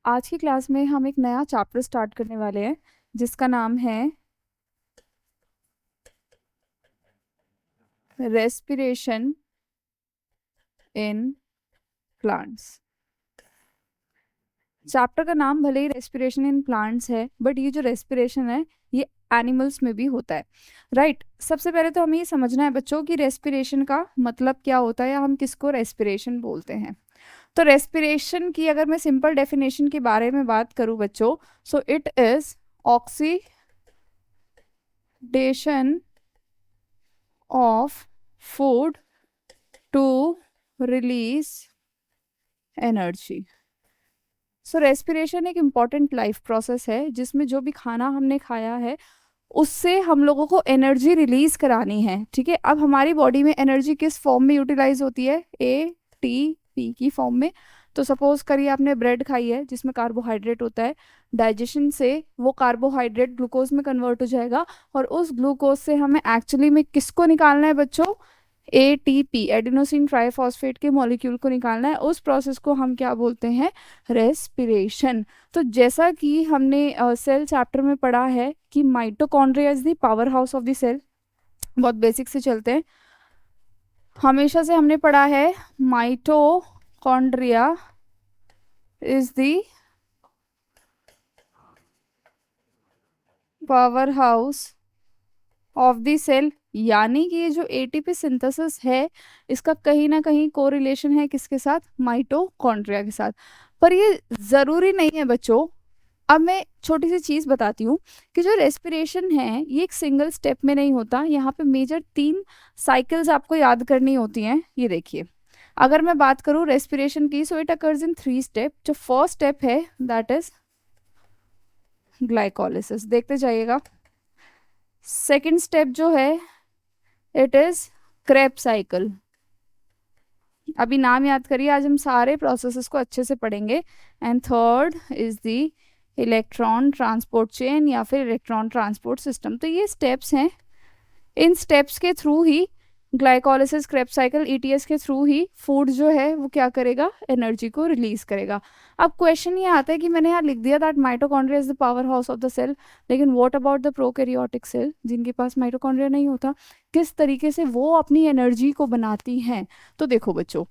आज की क्लास में हम एक नया चैप्टर स्टार्ट करने वाले हैं जिसका नाम है रेस्पिरेशन इन प्लांट्स। चैप्टर का नाम भले ही रेस्पिरेशन इन प्लांट्स है, बट ये जो रेस्पिरेशन है ये एनिमल्स में भी होता है, राइट। सबसे पहले तो हमें ये समझना है बच्चों कि रेस्पिरेशन का मतलब क्या होता है या हम किसको रेस्पिरेशन बोलते हैं। तो रेस्पिरेशन की अगर मैं सिंपल डेफिनेशन के बारे में बात करूं बच्चों, so it is oxidation of food to release energy. So respiration एक इम्पॉर्टेंट लाइफ प्रोसेस है जिसमें जो भी खाना हमने खाया है उससे हम लोगों को एनर्जी रिलीज करानी है, ठीक है। अब हमारी बॉडी में एनर्जी किस फॉर्म में यूटिलाइज होती है? ATP की फॉर्म में। तो सपोज करिए आपने ब्रेड खाई है जिसमें कार्बोहाइड्रेट होता है, डाइजेशन से वो कार्बोहाइड्रेट ग्लूकोज में कन्वर्ट हो जाएगा और उस ग्लूकोज से हमें एक्चुअली में किसको निकालना है बच्चों? ATP, एडिनोसिन ट्राइफॉस्फेट के मॉलिक्यूल को निकालना है। उस प्रोसेस को हम क्या बोलते हैं? रेस्पिरेशन। तो जैसा कि हमने सेल चैप्टर में पढ़ा है कि mitochondria is the powerhouse of the cell. बहुत बेसिक से चलते हैं। हमेशा से हमने पढ़ा है mitochondria is the powerhouse of the cell, यानी कि ये जो एटीपी सिंथेसिस है इसका कहीं ना कहीं कोरिलेशन है किसके साथ? माइटोकॉन्ड्रिया के साथ। पर ये जरूरी नहीं है बच्चों। अब मैं छोटी सी चीज बताती हूँ कि जो रेस्पिरेशन है ये एक सिंगल स्टेप में नहीं होता। यहाँ पे मेजर 3 साइकिल्स आपको याद करनी होती हैं। ये देखिए, अगर मैं बात करूँ रेस्पिरेशन की, so it occurs in 3 step. जो फर्स्ट स्टेप है दैट इज ग्लाइकोलिसिस, देखते जाइएगा। सेकेंड स्टेप जो है इट इज क्रेब्स साइकिल। अभी नाम याद करिए, आज हम सारे प्रोसेसेस को अच्छे से पढ़ेंगे। And third is the electron transport chain या फिर इलेक्ट्रॉन ट्रांसपोर्ट सिस्टम। तो ये स्टेप्स हैं, इन स्टेप्स के थ्रू ही ग्लाइकोलिसिस, क्रेब्स साइकिल, ETS के थ्रू ही फूड जो है वो क्या करेगा? एनर्जी को रिलीज करेगा। अब क्वेश्चन ये आता है कि मैंने यहाँ लिख दिया that mitochondria is the powerhouse of the cell, लेकिन what about the prokaryotic cell जिनके पास माइटोकॉन्ड्रिया नहीं होता, किस तरीके से वो अपनी एनर्जी को बनाती हैं? तो देखो बच्चों,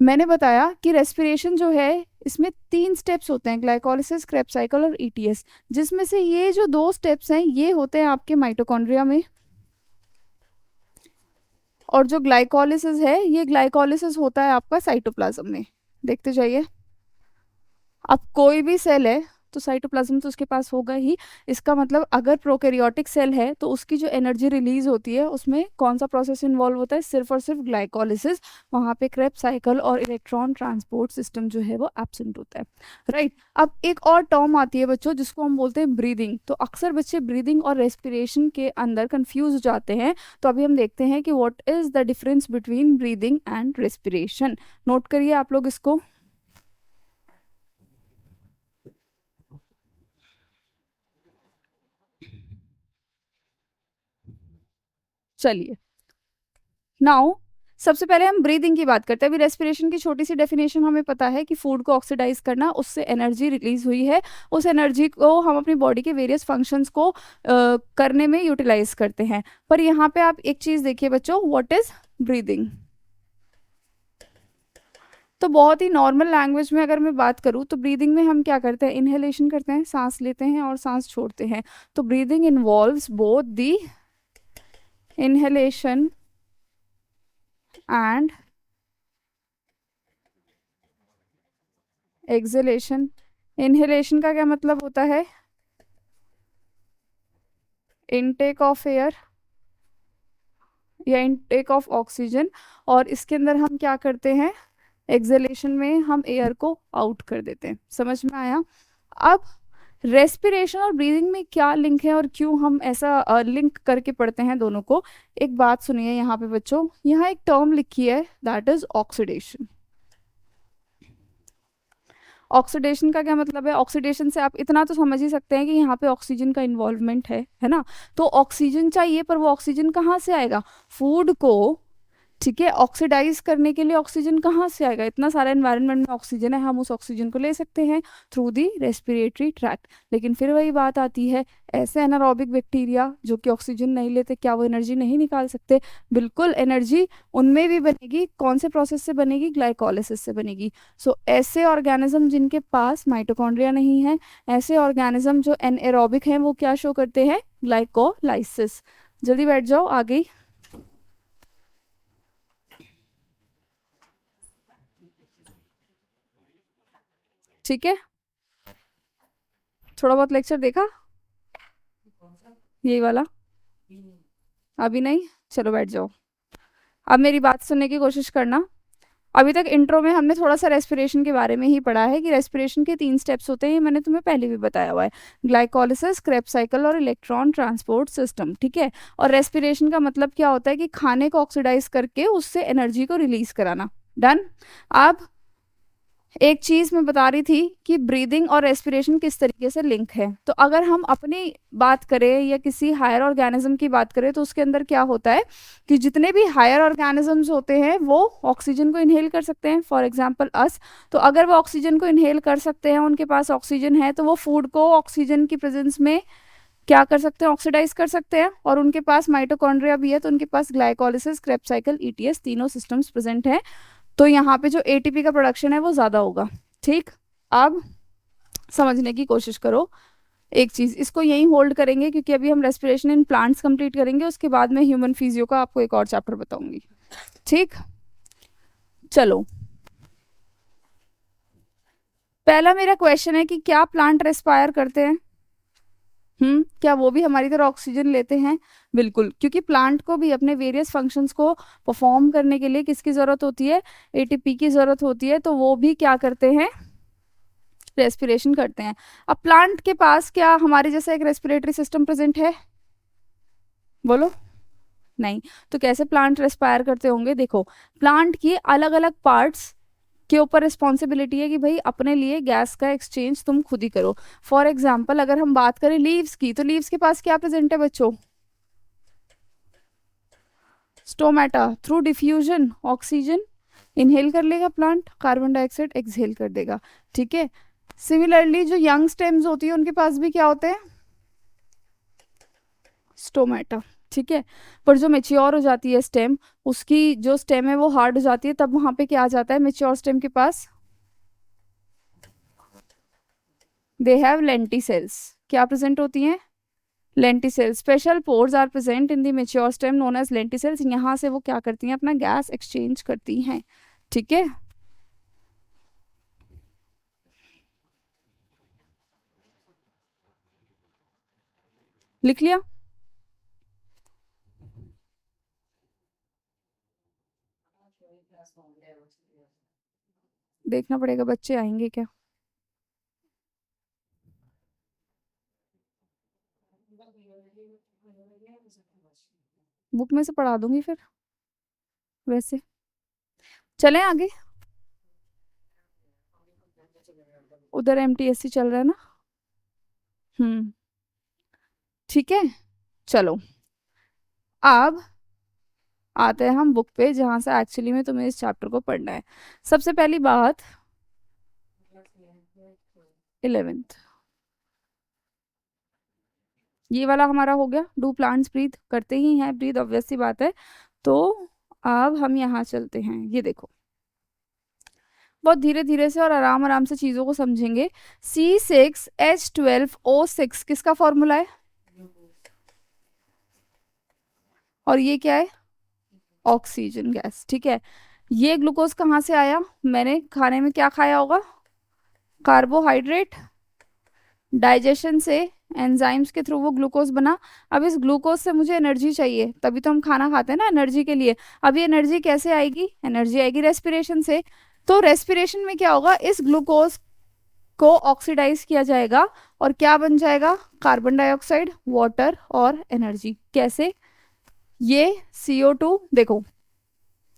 मैंने बताया कि रेस्पिरेशन जो है इसमें 3 स्टेप्स होते हैं, ग्लाइकोलिसिस, क्रेब्स साइकिल और ETS, जिसमें से ये जो 2 स्टेप्स हैं ये होते हैं आपके माइटोकॉन्ड्रिया में, और जो ग्लाइकोलिसिस है ये ग्लाइकोलिसिस होता है आपका साइटोप्लाज्म में। देखते जाइए, अब कोई भी सेल है तो साइटोप्लाज्म तो उसके पास होगा ही। इसका मतलब अगर प्रोकैरियोटिक सेल है तो उसकी जो एनर्जी रिलीज होती है उसमें कौन सा प्रोसेस इन्वॉल्व होता है? सिर्फ और सिर्फ ग्लाइकोलिसिस। वहाँ पे क्रेब्स साइकिल और इलेक्ट्रॉन ट्रांसपोर्ट सिस्टम जो है वो एब्सेंट होता है, राइट। अब एक और टर्म आती है बच्चों जिसको हम बोलते हैं ब्रीदिंग। तो अक्सर बच्चे ब्रीदिंग और रेस्पिरेशन के अंदर कंफ्यूज हो जाते हैं। तो अभी हम देखते हैं कि what is the difference between breathing and respiration. Note करिए आप लोग इसको। चलिए, नाउ सबसे पहले हम ब्रीदिंग की बात करते हैं। अभी रेस्पिरेशन की छोटी सी डेफिनेशन हमें पता है कि फूड को ऑक्सीडाइज करना, उससे एनर्जी रिलीज हुई है। उस एनर्जी को हम अपनी बॉडी के वेरियस फंक्शंस को करने में यूटिलाइज करते हैं। पर यहाँ पे आप एक चीज देखिए बच्चों, व्हाट इज ब्रीदिंग। तो बहुत ही नॉर्मल लैंग्वेज में अगर मैं बात करूँ तो ब्रीदिंग में हम क्या करते हैं? इनहेलेशन करते हैं, सांस लेते हैं और सांस छोड़ते हैं। तो breathing involves both the inhalation and exhalation. Inhalation का क्या मतलब होता है? इनटेक ऑफ एयर या इनटेक ऑफ ऑक्सीजन, और इसके अंदर हम क्या करते हैं? एक्सहेलेशन में हम एयर को आउट कर देते हैं। समझ में आया? अब रेस्पिरेशन और ब्रीदिंग में क्या लिंक है और क्यों हम ऐसा लिंक करके पढ़ते हैं दोनों को? एक बात सुनिए यहाँ पे बच्चों, यहाँ एक टर्म लिखी है दैट इज ऑक्सीडेशन। ऑक्सीडेशन का क्या मतलब है? ऑक्सीडेशन से आप इतना तो समझ ही सकते हैं कि यहाँ पे ऑक्सीजन का इन्वॉल्वमेंट है ना। तो ऑक्सीजन चाहिए, पर वो ऑक्सीजन कहाँ से आएगा? फूड को ठीक है, ऑक्सीडाइज करने के लिए ऑक्सीजन कहाँ से आएगा? इतना सारा एनवायरनमेंट में ऑक्सीजन है, हम उस ऑक्सीजन को ले सकते हैं थ्रू दी रेस्पिरेटरी ट्रैक्ट। लेकिन फिर वही बात आती है, ऐसे एनारोबिक बैक्टीरिया जो कि ऑक्सीजन नहीं लेते, क्या वो एनर्जी नहीं निकाल सकते? बिल्कुल, एनर्जी उनमें भी बनेगी। कौन से प्रोसेस से बनेगी? ग्लाइकोलिसिस से बनेगी। सो ऐसे ऑर्गेनिज्म जिनके पास माइटोकॉन्ड्रिया नहीं है, ऐसे ऑर्गेनिज्म जो एनएरोबिक हैं, वो क्या शो करते हैं? ग्लाइकोलाइसिस। जल्दी बैठ जाओ, आगे। ठीक है, थोड़ा बहुत लेक्चर देखा, यही वाला? अभी नहीं, चलो बैठ जाओ। अब मेरी बात सुनने की कोशिश करना। अभी तक इंट्रो में हमने थोड़ा सा रेस्पिरेशन के बारे में ही पढ़ा है कि रेस्पिरेशन के 3 स्टेप्स होते हैं, ये मैंने तुम्हें पहले भी बताया हुआ है। ग्लाइकोलिसिस, क्रेब्स साइकिल और इलेक्ट्रॉन ट्रांसपोर्ट सिस्टम। ठीक है, और रेस्पिरेशन का मतलब क्या होता है? कि खाने को ऑक्सीडाइज करके उससे एनर्जी को रिलीज कराना। डन। अब एक चीज मैं बता रही थी कि ब्रीदिंग और रेस्पिरेशन किस तरीके से लिंक है। तो अगर हम अपनी बात करें या किसी हायर ऑर्गेनिज्म की बात करें, तो उसके अंदर क्या होता है कि जितने भी हायर ऑर्गेनिजम्स होते हैं वो ऑक्सीजन को इनहेल कर सकते हैं, फॉर एग्जांपल अस। तो अगर वो ऑक्सीजन को इनहेल कर सकते हैं, उनके पास ऑक्सीजन है, तो वो फूड को ऑक्सीजन की प्रेजेंस में क्या कर सकते हैं? ऑक्सीडाइज कर सकते हैं। और उनके पास माइटोकॉन्ड्रिया भी है, तो उनके पास ग्लाइकोलिसिस, क्रेब्स साइकिल, ईटीएस तीनों सिस्टम्स प्रेजेंट हैं। तो यहाँ पे जो एटीपी का प्रोडक्शन है वो ज़्यादा होगा। ठीक, अब समझने की कोशिश करो एक चीज़, इसको यहीं होल्ड करेंगे क्योंकि अभी हम रेस्पिरेशन इन प्लांट्स कंप्लीट करेंगे, उसके बाद मैं ह्यूमन फिजियो का आपको एक और चैप्टर बताऊंगी। ठीक, चलो। पहला मेरा क्वेश्चन है कि क्या प्लांट रेस्पायर करते हैं? क्या वो भी हमारी तरह ऑक्सीजन लेते हैं? बिल्कुल, क्योंकि प्लांट को भी अपने वेरियस फंक्शंस को परफॉर्म करने के लिए किसकी ज़रूरत होती है? एटीपी की ज़रूरत होती है। तो वो भी क्या करते हैं? रेस्पिरेशन करते हैं। अब प्लांट के पास क्या हमारे जैसा एक रेस्पिरेटरी सिस्टम प्रेजेंट है? बोलो। नहीं। तो कैसे प्लांट रेस्पायर करते होंगे? देखो, प्लांट की अलग अलग पार्ट्स के ऊपर रिस्पॉन्सिबिलिटी है कि भाई अपने लिए गैस का एक्सचेंज तुम खुद ही करो। फॉर एग्जाम्पल अगर हम बात करें लीव्स की, तो लीव्स के पास क्या प्रेजेंट है बच्चों? Stomata. Through diffusion oxygen inhale कर लेगा प्लांट, कार्बन डाइऑक्साइड एक्सहेल कर देगा। ठीक है, सिमिलरली जो यंग स्टेम्स होती है उनके पास भी क्या होते हैं? स्टोमेटा। ठीक है, पर जो मेच्योर हो जाती है स्टेम, उसकी जो स्टेम है वो हार्ड हो जाती है, तब वहां पे क्या आ जाता है मेच्योर स्टेम के पास? They have lenticels. क्या प्रेजेंट होती हैं? Lenticels. Special pores are present in the mature stem known as lenticels. यहाँ से वो क्या करती हैं? अपना गैस एक्सचेंज करती हैं। ठीक है, लिख लिया? देखना पड़ेगा बच्चे आएंगे क्या। बुक में से पढ़ा दूंगी फिर वैसे। चलें आगे। उधर एमटीएससी चल रहा है ना? हम्म, ठीक है, चलो। अब आते हैं हम बुक पे, जहां से एक्चुअली में तुम्हें इस चैप्टर को पढ़ना है। सबसे पहली बात, 11th, ये वाला हमारा हो गया। Do plants breathe? करते ही हैं ब्रीथ, ऑब्वियस सी बात है। तो अब हम यहाँ चलते हैं, ये देखो, बहुत धीरे धीरे से और आराम आराम से चीज़ों को समझेंगे। C6H12O6 किसका फॉर्मूला है? और ये क्या है? Oxygen gas. ठीक है, ये ग्लूकोज कहाँ से आया? मैंने खाने में क्या खाया होगा? कार्बोहाइड्रेट। डाइजेशन से एंजाइम्स के थ्रू वो ग्लूकोज बना। अब इस ग्लूकोज से मुझे एनर्जी चाहिए, तभी तो हम खाना खाते हैं ना, एनर्जी के लिए। अब ये एनर्जी कैसे आएगी? एनर्जी आएगी रेस्पिरेशन से। तो रेस्पिरेशन में क्या होगा? इस ग्लूकोज को ऑक्सीडाइज किया जाएगा और क्या बन जाएगा? कार्बन डाइऑक्साइड, वाटर और एनर्जी। कैसे? ये CO2। देखो,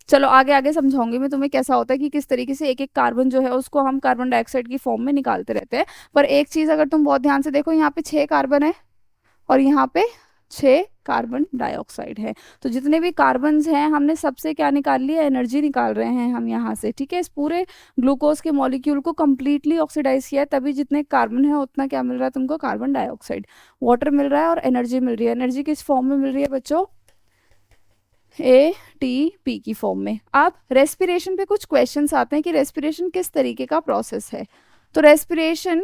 चलो आगे आगे समझाऊंगी मैं तुम्हें कैसा होता है कि किस तरीके से एक एक कार्बन जो है उसको हम कार्बन डाइऑक्साइड की फॉर्म में निकालते रहते हैं। पर एक चीज अगर तुम बहुत ध्यान से देखो, यहाँ पे 6 कार्बन है और यहाँ पे 6 कार्बन डाइऑक्साइड है। तो जितने भी कार्बन्स हैं हमने सबसे क्या निकाल लिया, एनर्जी निकाल रहे हैं हम यहाँ से, ठीक है। इस पूरे ग्लूकोज के मॉलिक्यूल को कंप्लीटली ऑक्सीडाइज किया है, तभी जितने कार्बन है उतना क्या मिल रहा है तुमको, कार्बन डाइऑक्साइड। वाटर मिल रहा है और एनर्जी मिल रही है। एनर्जी किस फॉर्म में मिल रही है बच्चों, ATP की फॉर्म में। अब रेस्पिरेशन पे कुछ क्वेश्चंस आते हैं कि रेस्पिरेशन किस तरीके का प्रोसेस है। तो रेस्पिरेशन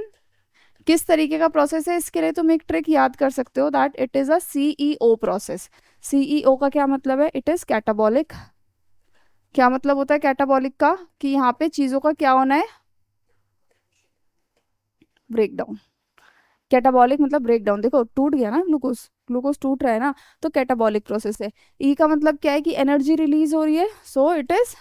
किस तरीके का प्रोसेस है, इसके लिए तुम एक ट्रिक याद कर सकते हो, that it is a CEO process. CEO का क्या मतलब है, इट इज कैटाबॉलिक। क्या मतलब होता है कैटाबॉलिक का, कि यहाँ पे चीजों का क्या होना है, ब्रेकडाउन। कैटाबॉलिक मतलब ब्रेकडाउन। देखो टूट गया ना ग्लूकोज, ग्लूकोज टूट रहा है ना, तो कैटाबॉलिक प्रोसेस है। ई का मतलब क्या है कि एनर्जी रिलीज हो रही है, सो इट इज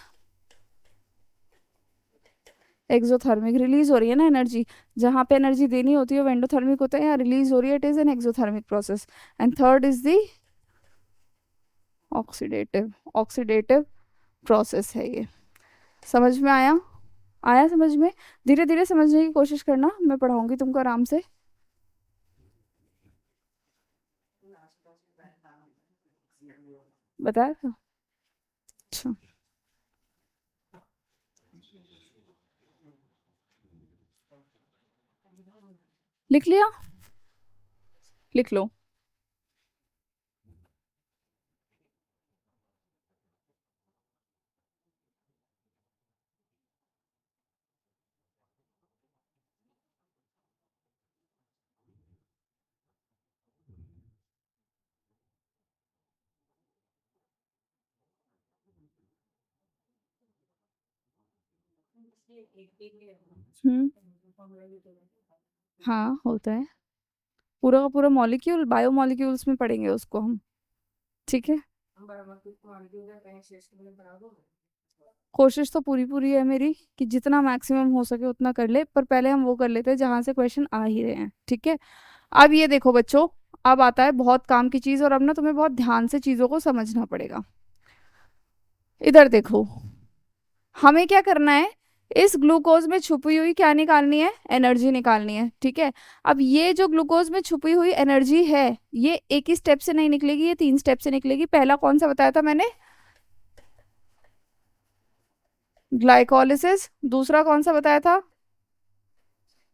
एक्सोथर्मिक। रिलीज हो रही है ना एनर्जी, जहाँ पे एनर्जी देनी होती है वो एंडोथर्मिक होता है, यहाँ रिलीज हो रही है, it is an exothermic process. And third is the oxidative, oxidative process है ये। समझ में आया, आया समझ में। धीरे धीरे समझने की कोशिश करना, मैं पढ़ाऊंगी तुमको आराम से। बताया था, अच्छा लिख लिया, लिख लो। हम्म, हाँ होता है, पूरा का पूरा मॉलिक्यूल, बायो मॉलिक्यूल्स में पढ़ेंगे उसको हम, ठीक है। कोशिश तो पूरी पूरी है मेरी कि जितना मैक्सिमम हो सके उतना कर ले, पर पहले हम वो कर लेते हैं जहां से क्वेश्चन आ ही रहे हैं, ठीक है। अब ये देखो बच्चों, अब आता है बहुत काम की चीज, और अब ना तुम्हें बहुत ध्यान से चीजों को समझना पड़ेगा। इधर देखो, हमें क्या करना है, इस ग्लूकोज में छुपी हुई क्या निकालनी है, एनर्जी निकालनी है, ठीक है। अब ये जो ग्लूकोज में छुपी हुई एनर्जी है, ये एक ही स्टेप से नहीं निकलेगी, ये 3 स्टेप से निकलेगी। पहला कौन सा बताया था मैंने, ग्लाइकोलिसिस। दूसरा कौन सा बताया था,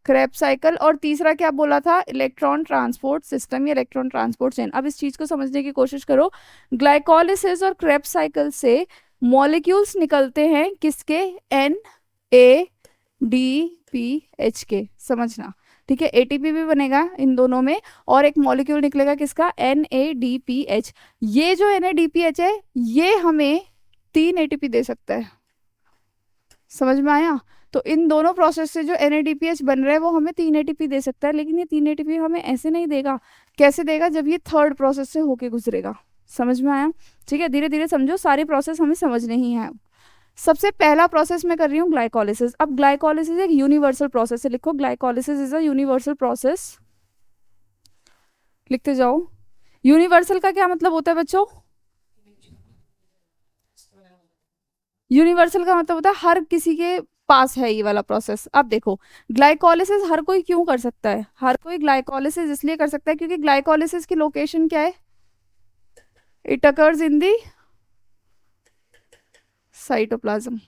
क्रेब्स साइकिल। और तीसरा क्या बोला था, इलेक्ट्रॉन ट्रांसपोर्ट सिस्टम या इलेक्ट्रॉन ट्रांसपोर्ट चेन। अब इस चीज को समझने की कोशिश करो। ग्लाइकोलिसिस और क्रेब्स साइकिल से मॉलिक्यूल्स निकलते हैं किसके, NADPH के, समझना, ठीक है। ATP भी बनेगा इन दोनों में, और एक मॉलिक्यूल निकलेगा किसका, NADPH। ये जो NADPH है ये हमें 3 ATP दे सकता है, समझ में आया। तो इन दोनों प्रोसेस से जो NADPH बन रहा है वो हमें 3 ATP दे सकता है, लेकिन ये 3 ATP हमें ऐसे नहीं देगा। कैसे देगा, जब ये थर्ड प्रोसेस से होके गुजरेगा। समझ में आया, ठीक है। धीरे धीरे समझो, सारी प्रोसेस हमें समझने ही है। सबसे पहला प्रोसेस मैं कर रही हूँ ग्लाइकोलिसिस। अब ग्लाइकोलिसिस एक यूनिवर्सल प्रोसेस है, लिखो glycolysis is a universal process, लिखते जाओ। यूनिवर्सल का क्या मतलब होता है बच्चों, यूनिवर्सल का मतलब होता है हर किसी के पास है ये वाला प्रोसेस। अब देखो, ग्लाइकोलिसिस हर कोई क्यों कर सकता है, हर कोई ग्लाइकोलिसिस इसलिए कर सकता है क्योंकि ग्लाइकोलिसिस की लोकेशन क्या है, it occurs in the cytoplasm,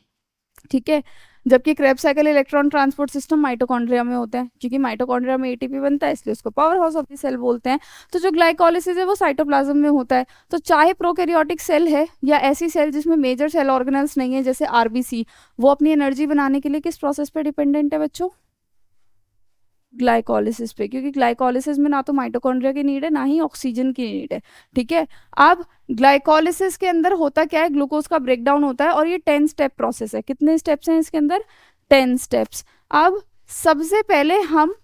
ठीक है। जबकि Krebs cycle electron transport system mitochondria में होता है, क्योंकि माइटोकॉन्ड्रिया में ATP बनता है, इसलिए उसको powerhouse of the cell बोलते हैं। तो जो ग्लाइकोलिसिस है वो साइटोप्लाज्म में होता है। तो चाहे प्रोकैरियोटिक सेल है या ऐसी सेल जिसमें मेजर सेल ऑर्गेनल्स नहीं है जैसे RBC, वो अपनी एनर्जी बनाने के लिए किस प्रोसेस पे डिपेंडेंट है बच्चों, ग्लाइकोलिसिस पे, क्योंकि ग्लाइकोलिसिस में ना तो माइटोकॉन्ड्रिया की नीड है ना ही ऑक्सीजन की नीड है, ठीक है। अब ग्लाइकोलिसिस के अंदर होता क्या है, ग्लूकोज का ब्रेकडाउन होता है, और ये 10 स्टेप प्रोसेस है। कितने स्टेप्स हैं इसके अंदर, 10 स्टेप्स। अब सबसे पहले हम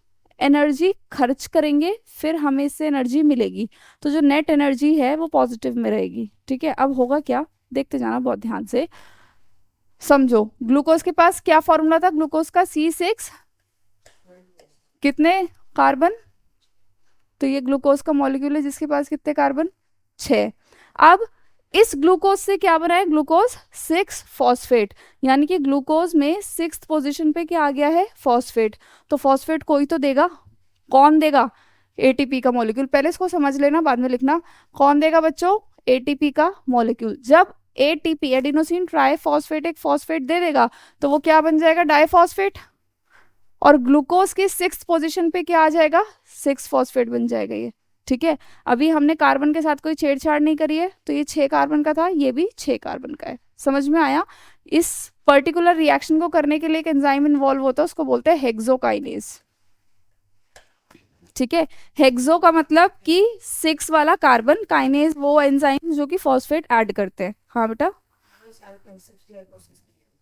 एनर्जी खर्च करेंगे, फिर हमें इससे एनर्जी मिलेगी, तो जो नेट एनर्जी है वो पॉजिटिव में रहेगी, ठीक है। अब होगा क्या, देखते जाना बहुत ध्यान से, समझो। ग्लूकोज के पास क्या फॉर्मूला था, ग्लूकोज का C6, कितने कार्बन, तो ये ग्लूकोज का मॉलिक्यूल है जिसके पास कितने कार्बन, 6। अब इस ग्लूकोज से क्या बना है, ग्लूकोज 6 फॉस्फेट, यानी कि ग्लूकोज में 6th पोजीशन पे क्या आ गया है, फॉस्फेट। तो फॉस्फेट कोई तो देगा, कौन देगा, एटीपी का मॉलिक्यूल, पहले इसको समझ लेना बाद में लिखना। कौन देगा बच्चों? एटीपी का मॉलिक्यूल। जब एटीपी एडिनोसिन ट्राइफॉस्फेट एक फॉस्फेट दे देगा तो वो क्या बन जाएगा? डाइफॉस्फेट। और ग्लूकोज की 6th पोजीशन पे क्या आ जाएगा? 6 फॉस्फेट बन जाएगा ये। ठीक है, अभी हमने कार्बन के साथ कोई छेड़छाड़ नहीं करी है, तो ये 6 कार्बन का था, ये भी 6 कार्बन का है। समझ में आया? इस पर्टिकुलर रिएक्शन को करने के लिए एक एंजाइम इन्वॉल्व होता है, उसको बोलते हैं हेक्सोकाइनेज। ठीक है, हेक्सो का मतलब कि 6 वाला कार्बन, काइनेज वो एंजाइम जो कि फॉस्फेट ऐड करते हैं। हाँ बेटा,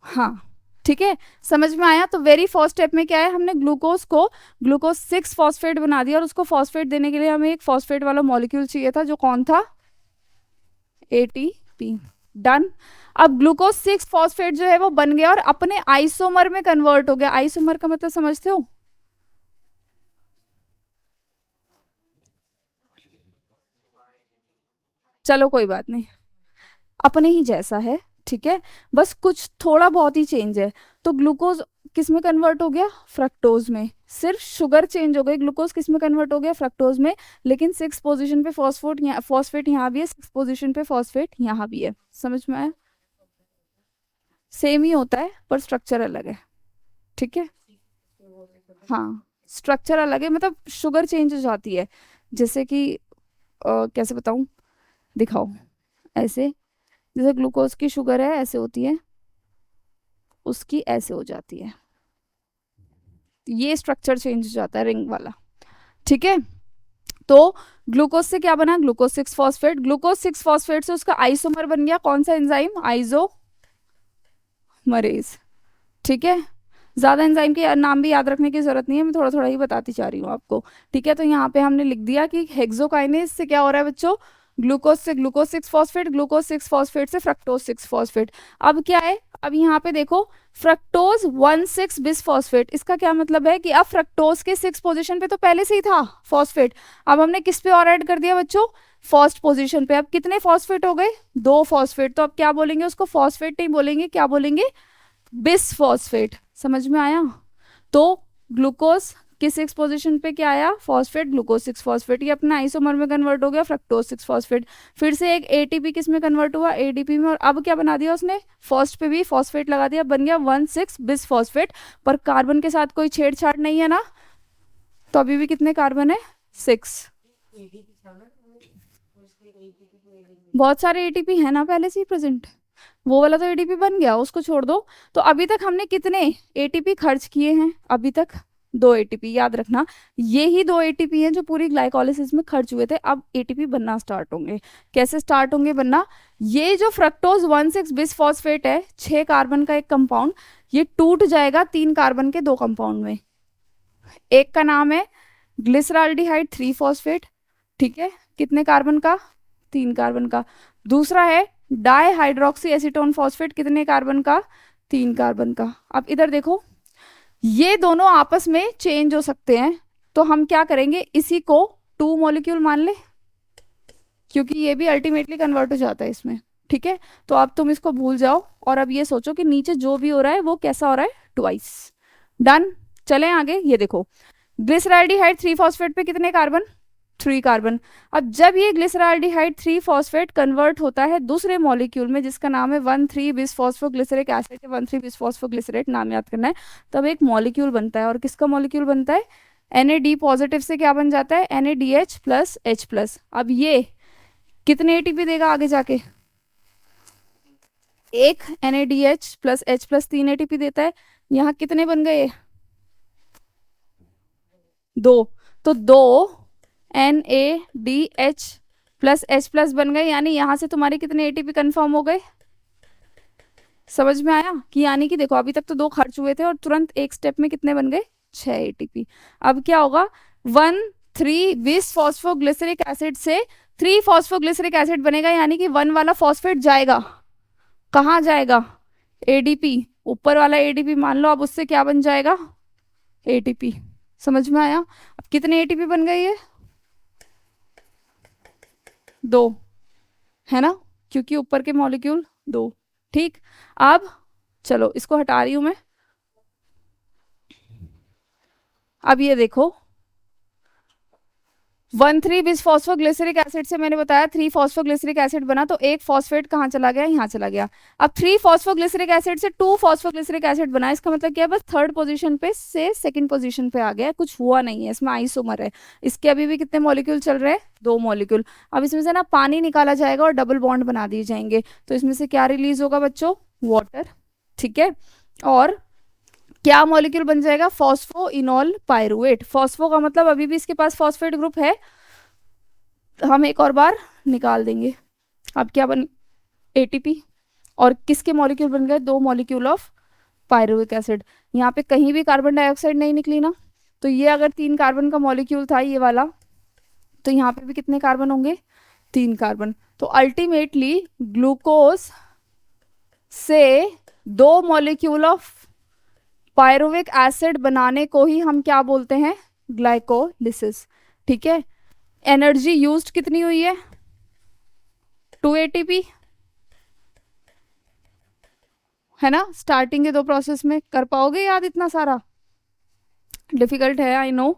हाँ ठीक है, समझ में आया? तो वेरी फर्स्ट स्टेप में क्या है, हमने ग्लूकोज को ग्लूकोज 6 फॉस्फेट बना दिया, और उसको फॉस्फेट देने के लिए हमें एक फॉस्फेट वाला मॉलिक्यूल चाहिए था, जो कौन था? एटीपी। डन। अब ग्लूकोज 6 फॉस्फेट जो है वो बन गया और अपने आइसोमर में कन्वर्ट हो गया। आइसोमर का मतलब समझते हो? चलो कोई बात नहीं, अपने ही जैसा है। ठीक है, बस कुछ थोड़ा बहुत ही चेंज है। तो ग्लूकोज किस में कन्वर्ट हो गया? फ्रक्टोज में। सिर्फ शुगर चेंज हो गई, ग्लूकोज किस में कन्वर्ट हो गया? फ्रक्टोज में। लेकिन 6 पोजीशन पे फॉस्फेट यहाँ भी है, 6 पोजीशन पे फॉस्फेट यहाँ भी है। समझ में आया? सेम ही होता है पर स्ट्रक्चर अलग है। ठीक है, हाँ स्ट्रक्चर अलग है, मतलब शुगर चेंज हो जाती है। जैसे कि कैसे बताऊं, दिखाओ। ऐसे, जैसे ग्लूकोज की शुगर है ऐसे होती है, उसकी ऐसे हो जाती है, ये स्ट्रक्चर चेंज हो जाता है रिंग वाला। ठीक है, तो ग्लूकोज से क्या बना? Glucose 6 phosphate. ग्लूकोज 6 फॉस्फेट से उसका आइसोमर बन गया कौन सा एंजाइम? आइसोमरेज। ठीक है, ज्यादा एंजाइम के नाम भी याद रखने की जरूरत नहीं है, मैं थोड़ा थोड़ा ही बताती जा रही हूँ आपको। ठीक है, तो यहाँ पे हमने लिख दिया कि हेक्सोकाइनेज से क्या हो रहा है बच्चों? ग्लूकोज से ग्लूकोज 6 फॉस्फेट, ग्लूकोज 6 फॉस्फेट से फ्रक्टोज 6 फॉस्फेट। अब क्या है, अब यहाँ पे देखो, फ्रक्टोज 1,6 बिस फॉस्फेट। इसका क्या मतलब है कि अब फ्रक्टोज के 6 पोजीशन पे तो पहले से ही था फॉस्फेट, अब हमने किस पे और ऐड कर दिया बच्चों? फर्स्ट पोजीशन पे। अब कितने फॉस्फेट हो गए? 2 फॉस्फेट। तो अब क्या बोलेंगे उसको? फॉस्फेट नहीं बोलेंगे, क्या बोलेंगे? Bis phosphate. समझ में आया? तो ग्लूकोज किस 6 पोजीशन पे क्या आया? फॉस्फेट, ग्लूकोज 6 फॉस्फेट, ये अपना आइसोमर में कन्वर्ट हो गया फ्रक्टोज 6 फॉस्फेट। फिर से एक एटीपी किस में कन्वर्ट हुआ? एडीपी में। और अब क्या बना दिया उसने? फर्स्ट पे भी फॉस्फेट लगा दिया, बन गया 1,6 बिस फॉस्फेट। पर कार्बन के साथ कोई छेड़छाड़ नहीं है ना, तो अभी भी कितने कार्बन है? 6। बहुत सारे एटीपी है ना पहले से ही प्रेजेंट, वो वाला तो एटीपी बन गया, उसको छोड़ दो। तो अभी तक हमने कितने एटीपी खर्च किए हैं? अभी तक 2 एटीपी, याद रखना। ये ही 2 एटीपी हैं जो पूरी ग्लाइकोलिसिस में खर्च हुए थे, अब एटीपी बनना स्टार्ट होंगे। कैसे स्टार्ट होंगे बनना? ये जो फ्रक्टोज 1,6 बिस फॉस्फेट है, 6 कार्बन का एक कंपाउंड, ये टूट जाएगा 3 कार्बन के 2 कंपाउंड में। एक का नाम है ग्लिसराल्डिहाइड 3 फॉस्फेट। ठीक है, कितने कार्बन का? 3 कार्बन का। दूसरा है डाई हाइड्रोक्सी एसीटोन फॉस्फेट, कितने कार्बन का? 3 कार्बन का। अब इधर देखो, ये दोनों आपस में चेंज हो सकते हैं, तो हम क्या करेंगे, इसी को 2 मॉलिक्यूल मान ले, क्योंकि ये भी अल्टीमेटली कन्वर्ट हो जाता है इसमें। ठीक है, तो अब तुम इसको भूल जाओ और अब ये सोचो कि नीचे जो भी हो रहा है वो कैसा हो रहा है? ट्वाइस। डन। चलें आगे, ये देखो, ग्लिसराल्डिहाइड 3 फॉस्फेट पे कितने कार्बन? 3 कार्बन। अब जब ये ग्लिसराल्डिहाइड 3 फॉस्फेट कन्वर्ट होता है दूसरे मॉलिक्यूल में जिसका नाम है 1,3 बिस फॉस्फोग्लिसरिक एसिड, 1,3 बिस फॉस्फोग्लिसरेट नाम याद करना है, तब एक मॉलिक्यूल बनता है। और किसका मॉलिक्यूल बनता है? Na पॉजिटिव से क्या बन जाता है? NaDH plus H plus. अब ये कितने एटीपी देगा आगे जाके? एक NaDH plus H plus 3 ATP देता है। यहाँ कितने बन गए? 2। तो 2 NaDH प्लस H प्लस बन गए, यानी यहां से तुम्हारे कितने एटीपी कंफर्म हो गए? समझ में आया? कि यानी कि देखो, अभी तक तो 2 खर्च हुए थे और तुरंत एक स्टेप में कितने बन गए? 6 एटीपी। अब क्या होगा? 1,3 बिस फॉस्फोग्लिसरिक एसिड से 3 फॉस्फोग्लिसरिक एसिड बनेगा, यानी कि 1 वाला फॉस्फेट जाएगा, कहाँ जाएगा? एडीपी। ऊपर वाला एडीपी मान लो, अब उससे क्या बन जाएगा? एटीपी। समझ में आया? अब कितने एटीपी बन गए ये? 2, है ना, क्योंकि ऊपर के मॉलिक्यूल 2। ठीक, अब चलो इसको हटा रही हूं मैं। अब ये देखो, 1,3 बिस फॉस्फोग्लिसरिक एसिड से मैंने बताया 3 फॉस्फोग्लिसरिक एसिड बना, तो एक फॉस्फेट कहाँ चला गया, यहाँ चला गया। अब 3 फॉस्फोग्लिसरिक एसिड से 2 फॉस्फोग्लिसरिक एसिड बना, इसका मतलब क्या है, बस थर्ड पोजीशन पे से सेकंड पोजीशन पे आ गया, कुछ हुआ नहीं है, इसमें आइसोमर है। इसके अभी भी कितने मॉलिक्यूल चल रहे हैं, 2 मॉलिक्यूल। अब इसमें से ना पानी निकाला जाएगा और डबल बॉन्ड बना दिए जाएंगे, तो इसमें से क्या रिलीज होगा बच्चों, वाटर। ठीक है। और क्या मॉलिक्यूल बन जाएगा, फॉस्फो इनॉल पायरुवेट। फॉस्फो का मतलब अभी भी इसके पास फॉस्फेट ग्रुप है, हम एक और बार निकाल देंगे। अब क्या बन, एटीपी। और किसके मॉलिक्यूल बन गए, 2 मॉलिक्यूल ऑफ पायरुविक एसिड। यहाँ पे कहीं भी कार्बन डाइऑक्साइड नहीं निकली ना, तो ये अगर 3 कार्बन का मॉलिक्यूल था ये वाला, तो यहाँ पे भी कितने कार्बन होंगे, 3 कार्बन। तो अल्टीमेटली ग्लूकोज से 2 मॉलिक्यूल ऑफ पायरुविक एसिड बनाने को ही हम क्या बोलते हैं, ग्लाइकोलिसिस। ठीक है। एनर्जी यूज्ड कितनी हुई है, 2 ATP, है ना। स्टार्टिंग के 2 प्रोसेस में कर पाओगे याद इतना सारा, डिफिकल्ट है आई नो,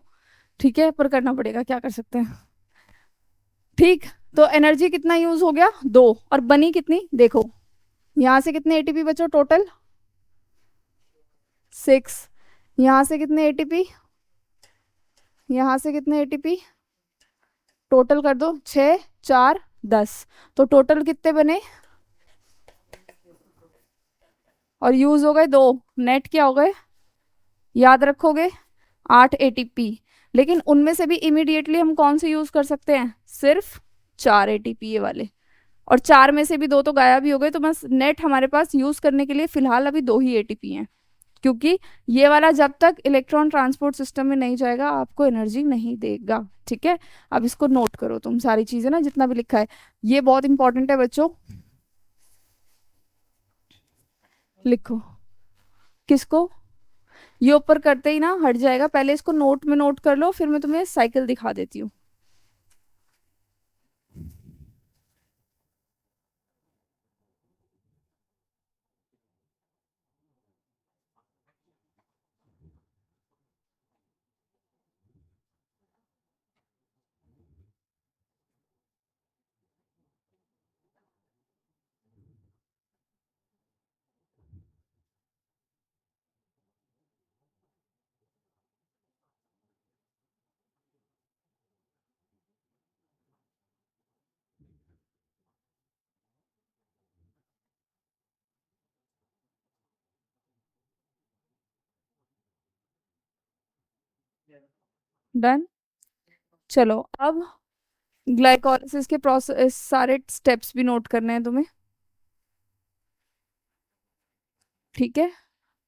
ठीक है, पर करना पड़ेगा, क्या कर सकते हैं। ठीक। तो एनर्जी कितना यूज हो गया, 2, और बनी कितनी देखो, यहाँ से कितने एटीपी बचो टोटल, 6। यहाँ से कितने एटीपी, यहाँ से कितने एटीपी, टोटल कर दो, 6 4 10, तो टोटल कितने बने, और यूज हो गए 2, नेट क्या हो गए, याद रखोगे, 8 ATP। लेकिन उनमें से भी इमीडिएटली हम कौन से यूज कर सकते हैं, सिर्फ 4 ATP ये वाले, और 4 में से भी 2 तो गायब ही हो गए, तो बस नेट हमारे पास यूज करने के लिए फिलहाल अभी 2 ही ATP हैं, क्योंकि ये वाला जब तक इलेक्ट्रॉन ट्रांसपोर्ट सिस्टम में नहीं जाएगा आपको एनर्जी नहीं देगा। ठीक है। अब इसको नोट करो तुम सारी चीजें ना, जितना भी लिखा है, ये बहुत इंपॉर्टेंट है बच्चों, लिखो। किसको, ये ऊपर करते ही ना हट जाएगा, पहले इसको नोट में नोट कर लो, फिर मैं तुम्हें साइकिल दिखा देती हूँ। डन। चलो अब ग्लाइकोलाइसिस के प्रोसेस सारे स्टेप्स भी नोट करने हैं तुम्हें। ठीक है।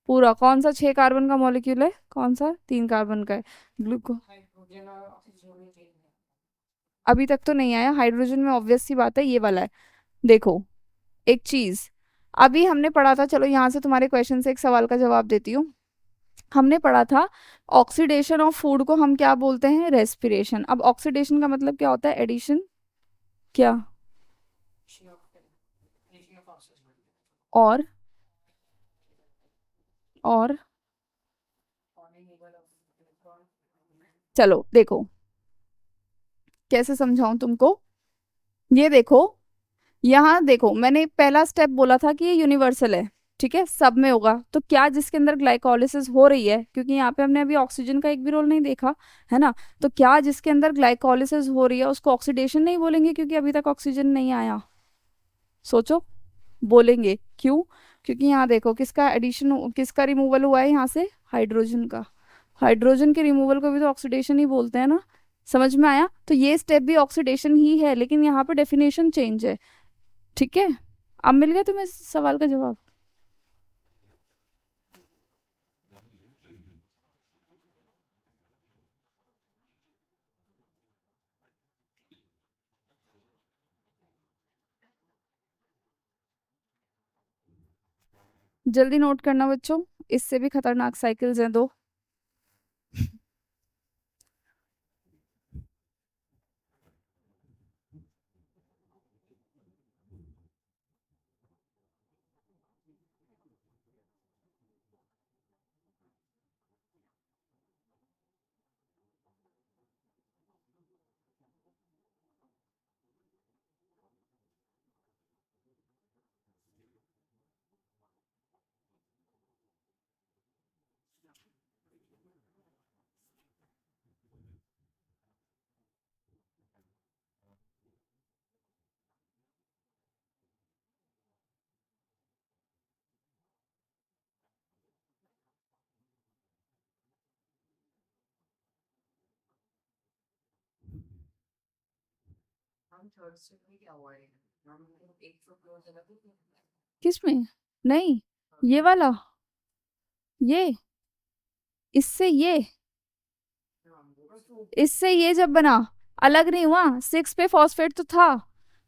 पूरा कौन सा 6 कार्बन का मॉलिक्यूल है, कौन सा 3 कार्बन का है, ग्लूको, अभी तक तो नहीं आया हाइड्रोजन में, ऑब्वियस सी बात है ये वाला है। देखो एक चीज, अभी हमने पढ़ा था, चलो यहाँ से तुम्हारे क्वेश्चन से एक सवाल का जवाब देती हूँ। हमने पढ़ा था ऑक्सीडेशन ऑफ फूड को हम क्या बोलते हैं, रेस्पिरेशन। अब ऑक्सीडेशन का मतलब क्या होता है, एडिशन, क्या, और और चलो देखो कैसे समझाऊं तुमको, ये देखो, यहाँ देखो मैंने पहला स्टेप बोला था कि ये यूनिवर्सल है, ठीक है, सब में होगा, तो क्या जिसके अंदर ग्लाइकोलिसिस हो रही है, क्योंकि यहाँ पे हमने अभी ऑक्सीजन का एक भी रोल नहीं देखा, है ना, तो क्या जिसके अंदर ग्लाइकोलिसिस हो रही है उसको ऑक्सीडेशन नहीं बोलेंगे, क्योंकि अभी तक ऑक्सीजन नहीं आया, सोचो, बोलेंगे क्यों, क्योंकि यहाँ देखो किसका एडिशन, किसका रिमूवल हुआ है यहाँ से, हाइड्रोजन का, हाइड्रोजन के रिमूवल को भी तो ऑक्सीडेशन ही बोलते हैं ना। समझ में आया, तो ये स्टेप भी ऑक्सीडेशन ही है, लेकिन यहाँ पे डेफिनेशन चेंज है। ठीक है। अब मिल गया तुम्हें इस सवाल का जवाब। जल्दी नोट करना बच्चों, इससे भी खतरनाक साइकिल्स हैं 2। किसमें? नहीं, ये वाला, ये, इससे ये जब बना, अलग नहीं हुआ, 6 पे फॉस्फेट तो था,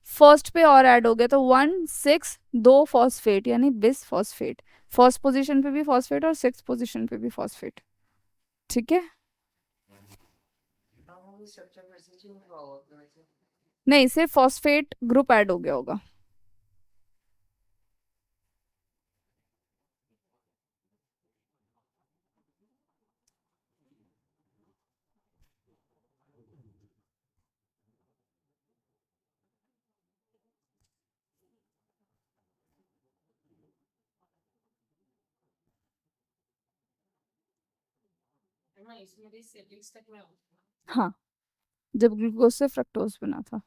फर्स्ट पे और ऐड हो गया, तो 1 6 दो फॉस्फेट यानी बिस फॉस्फेट, फर्स्ट पोजीशन पे भी फॉस्फेट और सिक्स पोजीशन पे भी फॉस्फेट। ठीक है, नहीं सिर्फ फॉस्फेट ग्रुप ऐड हो गया होगा। हाँ, जब ग्लूकोज से फ्रक्टोज बना था।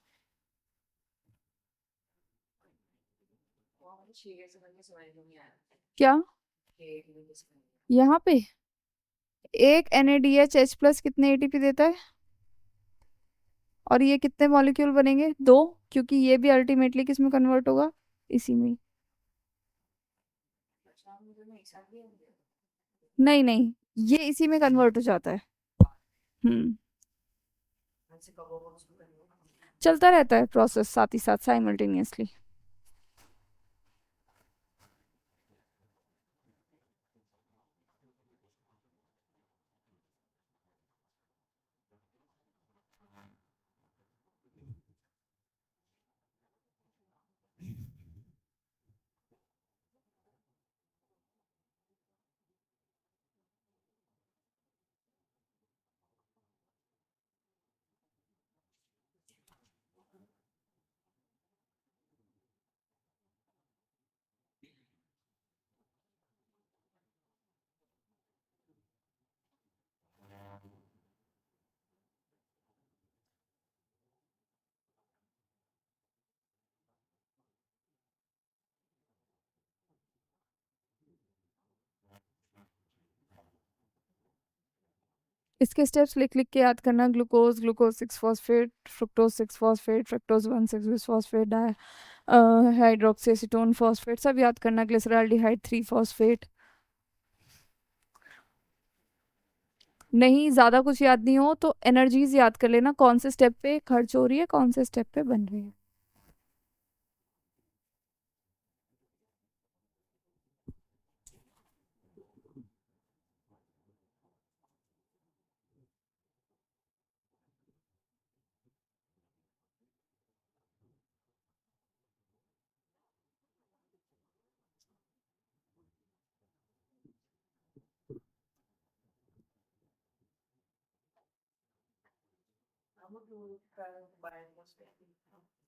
क्या यहाँ पे एक NADH प्लस कितने ATP देता है, और ये कितने मॉलिक्यूल बनेंगे, दो, क्योंकि ये भी अल्टीमेटली किस में कन्वर्ट होगा, इसी में। नहीं नहीं, ये इसी में कन्वर्ट हो जाता है। हम्म, चलता रहता है प्रोसेस साथ ही साथ साइमल्टेनियसली। इसके स्टेप्स लिख लिख के याद करना, glucose, glucose 6 phosphate, fructose 6 phosphate, fructose 1 6 bis phosphate, hydroxy acetone phosphate, सब याद करना, ग्लिसरॉल्डिहाइड 3 फॉस्फेट। नहीं ज्यादा कुछ याद नहीं हो तो एनर्जीज याद कर लेना, कौन से स्टेप पे खर्च हो रही है, कौन से स्टेप पे बन रही है।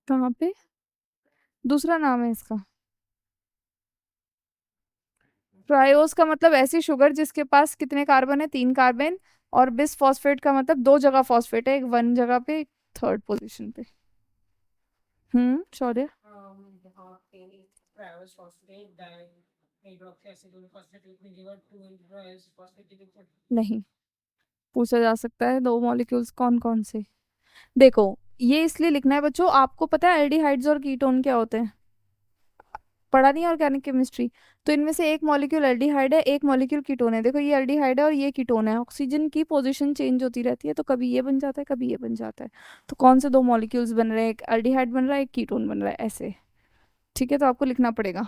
कहाँ पे, दूसरा नाम है इसका, ट्रायोस का मतलब ऐसी शुगर जिसके पास कितने कार्बन है, 3 कार्बन, और बिस फॉस्फेट का मतलब दो जगह फॉस्फेट है, एक वन जगह पे, एक थर्ड पोजीशन पे। शौर्य, नहीं, पूछा जा सकता है दो मॉलिक्यूल्स कौन कौन से। देखो, ये इसलिए लिखना है बच्चों, आपको पता है एल्डिहाइड्स और कीटोन क्या होते हैं, पढ़ा नहीं है ऑर्गेनिक केमिस्ट्री, तो इनमें से एक मॉलिक्यूल एल्डिहाइड है, एक मॉलिक्यूल कीटोन है, देखो ये एल्डिहाइड है और ये कीटोन है, ऑक्सीजन की पोजीशन चेंज होती रहती है, तो कभी ये बन जाता है कभी ये बन जाता है, तो कौन से दो मॉलिक्यूल्स बन रहे हैं, एक एल्डिहाइड बन रहा है एक कीटोन बन रहा है ऐसे। ठीक है, तो आपको लिखना पड़ेगा।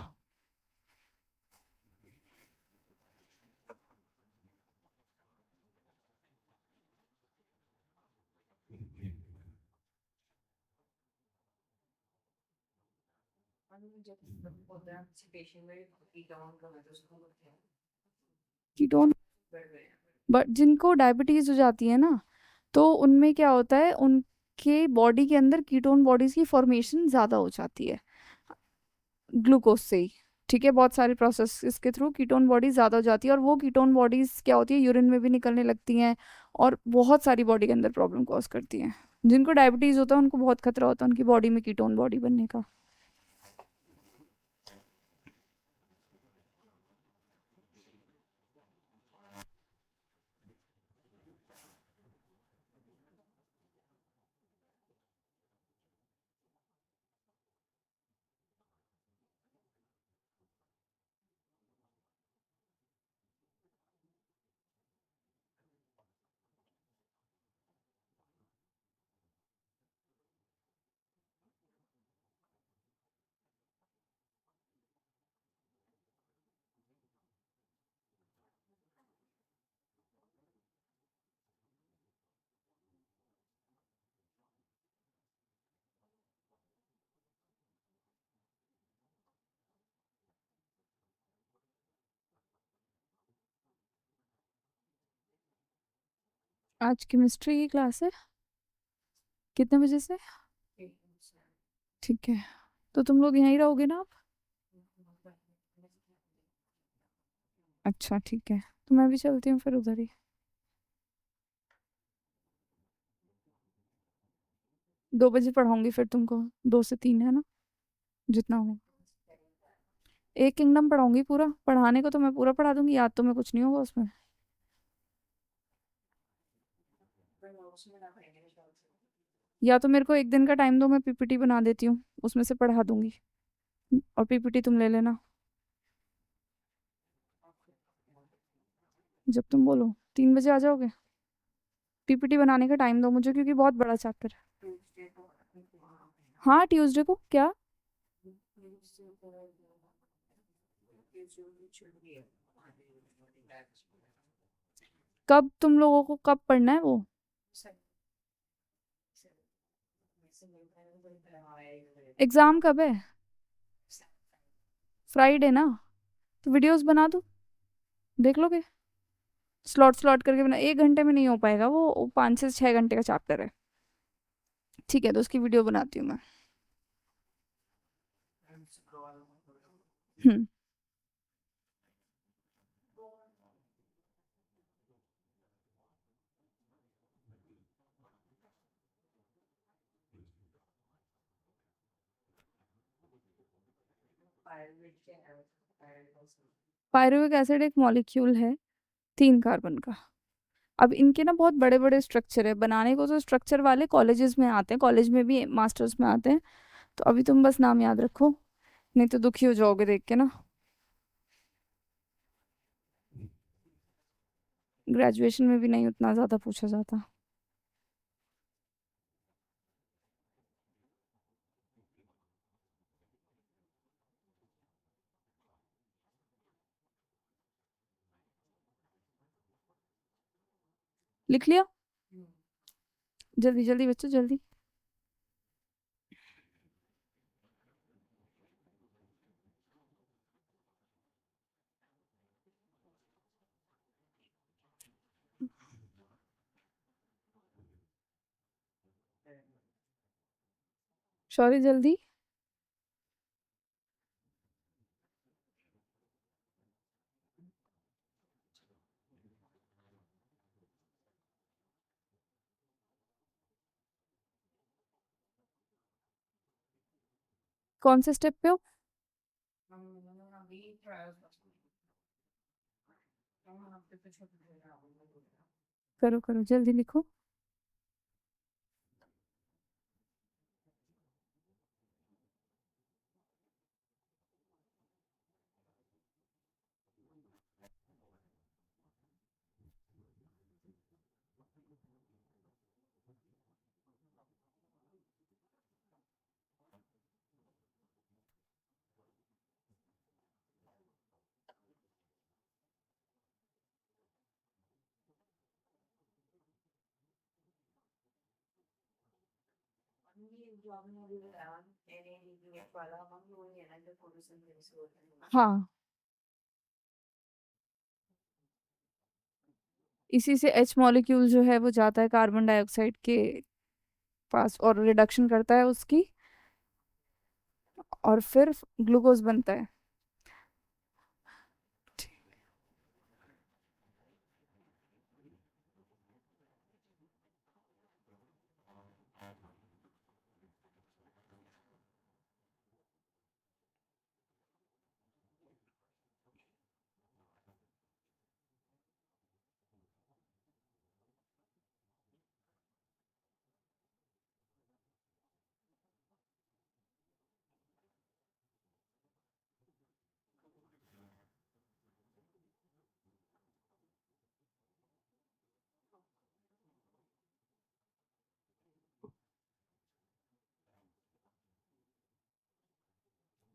कीटोन, बट जिनको डायबिटीज हो जाती है ना, तो उनमें क्या होता है, उनके बॉडी के अंदर कीटोन बॉडीज की फॉर्मेशन ज़्यादा हो जाती है ग्लूकोज से ही। ठीक है, बहुत सारे प्रोसेस के थ्रू कीटोन बॉडी ज़्यादा हो जाती है, और वो कीटोन बॉडीज क्या होती है, यूरिन में भी निकलने लगती हैं, और बहुत सारी बॉडी के अंदर प्रॉब्लम कॉज करती हैं। जिनको डायबिटीज़ होता है उनको बहुत खतरा होता है उनकी बॉडी में कीटोन बॉडी बनने का। आज केमिस्ट्री की क्लास है, कितने बजे से? ठीक है, तो तुम लोग यहीं रहोगे ना आप? अच्छा ठीक है, तो मैं भी चलती हूँ फिर उधर ही। 2 बजे पढ़ाऊंगी फिर तुमको, 2 से 3 है ना, जितना हो। एक किंगडम पढ़ाऊंगी पूरा, पढ़ाने को तो मैं पूरा पढ़ा दूंगी, याद तो मैं कुछ नहीं होगा उसमें। या तो मेरे को एक दिन का टाइम दो, मैं पीपीटी बना देती हूँ, उसमें से पढ़ा दूंगी, और पीपीटी तुम ले लेना जब तुम बोलो। 3 बजे आ जाओगे? पीपीटी बनाने का टाइम दो मुझे, क्योंकि बहुत बड़ा चैप्टर है। हाँ ट्यूसडे को क्या? कब तुम लोगों को कब पढ़ना है वो? एग्जाम कब है? फ्राइडे ना, तो वीडियोस बना दो, देख लोगे? स्लॉट स्लॉट करके बना, 1 घंटे में नहीं हो पाएगा वो 5 से 6 घंटे का चैप्टर है। ठीक है, तो उसकी वीडियो बनाती हूँ मैं। हम्म। पायरुविक एसिड एक मॉलिक्यूल है 3 कार्बन का। अब इनके ना बहुत बड़े बड़े स्ट्रक्चर है, बनाने को तो स्ट्रक्चर वाले कॉलेजेस में आते हैं, कॉलेज में भी मास्टर्स में आते हैं। तो अभी तुम बस नाम याद रखो, नहीं तो दुखी हो जाओगे देख के ना। ग्रेजुएशन में भी नहीं उतना ज़्यादा पूछा जाता। लिख लिया? जल्दी जल्दी बच्चों जल्दी। सॉरी जल्दी। कौन से स्टेप पे हो? करो करो जल्दी लिखो। हाँ, इसी से एच मॉलिक्यूल जो है वो जाता है कार्बन डाइऑक्साइड के पास और रिडक्शन करता है उसकी, और फिर ग्लूकोज बनता है।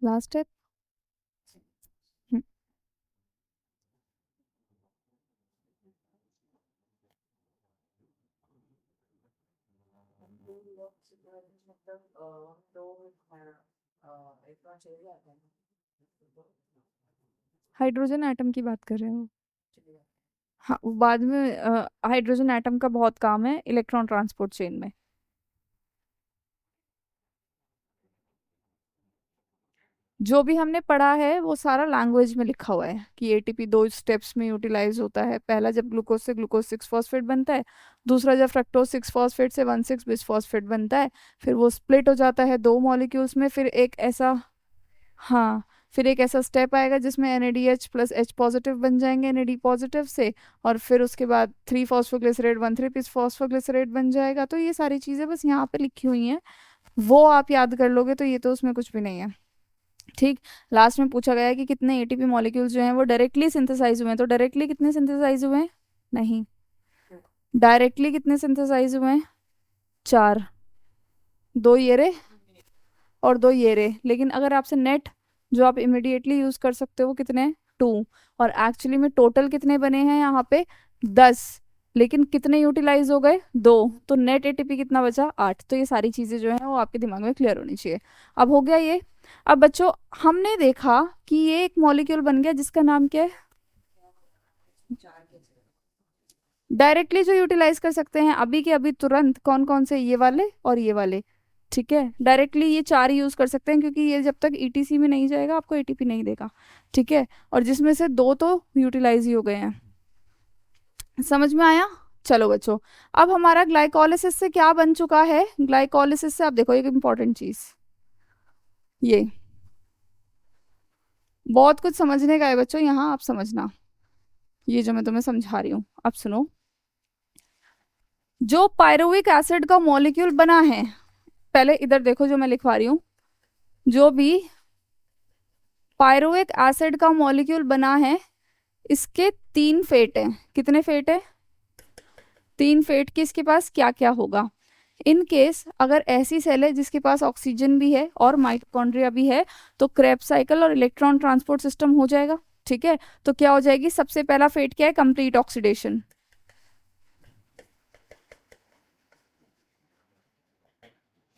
Last step. हाइड्रोजन एटम की बात कर रहे हो? हाँ, बाद में हाइड्रोजन एटम का बहुत काम है इलेक्ट्रॉन ट्रांसपोर्ट चेन में। जो भी हमने पढ़ा है वो सारा लैंग्वेज में लिखा हुआ है कि एटीपी दो स्टेप्स में यूटिलाइज होता है। पहला जब ग्लूकोज से ग्लूकोज सिक्स फॉस्फेट बनता है, दूसरा जब फ्रक्टोज सिक्स फॉस्फेट से वन सिक्स बिस फॉस्फेट बनता है, फिर वो स्प्लिट हो जाता है दो मॉलिक्यूल्स में। फिर एक ऐसा, हाँ, फिर एक ऐसा स्टेप आएगा जिसमें NADH प्लस H पॉजिटिव बन जाएंगे NAD पॉजिटिव से, और फिर उसके बाद three phosphoglycerate one three bisphosphoglycerate बन जाएगा। तो ये सारी चीज़ें बस यहाँ पे लिखी हुई हैं, वो आप याद कर लोगे तो ये तो उसमें कुछ भी नहीं है। ठीक। लास्ट में पूछा गया है कि कितने एटीपी मॉलिक्यूल्स जो हैं वो डायरेक्टली सिंथेसाइज हुए हैं, तो डायरेक्टली कितने सिंथेसाइज हुए हैं? नहीं। डायरेक्टली कितने सिंथेसाइज हुए हैं? चार। दो ये रहे और दो ये रहे। लेकिन अगर आपसे नेट जो आप इमिडिएटली यूज कर सकते हो वो कितने हैं? टू। और एक्चुअली में टोटल कितने बने हैं यहाँ पे? 10। लेकिन कितने यूटिलाइज हो गए? दो। तो नेट एटीपी कितना बचा? 8। तो ये सारी चीजें जो है वो आपके दिमाग में क्लियर होनी चाहिए। अब हो गया ये। अब बच्चों, हमने देखा कि ये एक मॉलिक्यूल बन गया जिसका नाम क्या है? डायरेक्टली जो यूटिलाइज कर सकते हैं अभी के अभी तुरंत कौन कौन से? ये वाले और ये वाले। ठीक है, डायरेक्टली ये चार यूज कर सकते हैं क्योंकि ये जब तक ईटीसी में नहीं जाएगा आपको एटीपी नहीं देगा। ठीक है, और जिसमें से दो तो यूटिलाइज ही हो गए हैं। समझ में आया? चलो बच्चों, अब हमारा ग्लाइकोलिसिस से क्या बन चुका है? ग्लाइकोलिसिस से आप देखो एक इंपॉर्टेंट चीज, ये बहुत कुछ समझने का है बच्चों यहाँ, आप समझना ये जो मैं तुम्हें समझा रही हूँ। अब सुनो, जो पायरुविक एसिड का मॉलिक्यूल बना है, पहले इधर देखो जो मैं लिखवा रही हूँ, जो भी पायरुविक एसिड का मॉलिक्यूल बना है इसके तीन फेट हैं। कितने फेट है? तीन फेट की इसके पास क्या क्या होगा? इन केस अगर ऐसी सेल है जिसके पास ऑक्सीजन भी है और माइटोकॉन्ड्रिया भी है तो क्रेब्स साइकिल और इलेक्ट्रॉन ट्रांसपोर्ट सिस्टम हो जाएगा। ठीक है, तो क्या हो जाएगी? सबसे पहला फेट क्या है? Complete oxidation.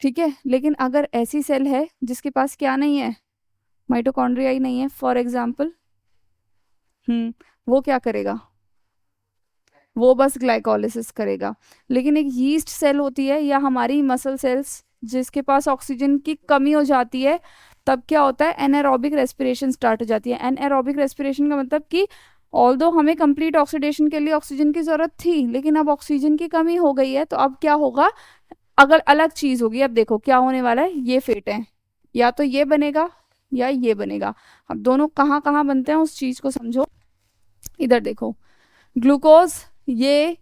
ठीक है, लेकिन अगर ऐसी सेल है जिसके पास क्या नहीं है? माइटोकॉन्ड्रिया ही नहीं है फॉर एग्जाम्पल, वो क्या करेगा? वो बस ग्लाइकोलिसिस करेगा। लेकिन एक यीस्ट सेल होती है या हमारी मसल सेल्स जिसके पास ऑक्सीजन की कमी हो जाती है, तब क्या होता है? एनारोबिक रेस्पिरेशन स्टार्ट हो जाती है। एनारोबिक रेस्पिरेशन का मतलब कि ऑल्दो हमें कंप्लीट ऑक्सीडेशन के लिए ऑक्सीजन की जरूरत थी, लेकिन अब ऑक्सीजन की कमी हो गई है, तो अब क्या होगा? अगर अलग चीज होगी। अब देखो क्या होने वाला है, ये फेट है, या तो ये बनेगा या ये बनेगा। अब दोनों कहाँ कहाँ बनते हैं उस चीज को समझो। इधर देखो, ग्लूकोज, ये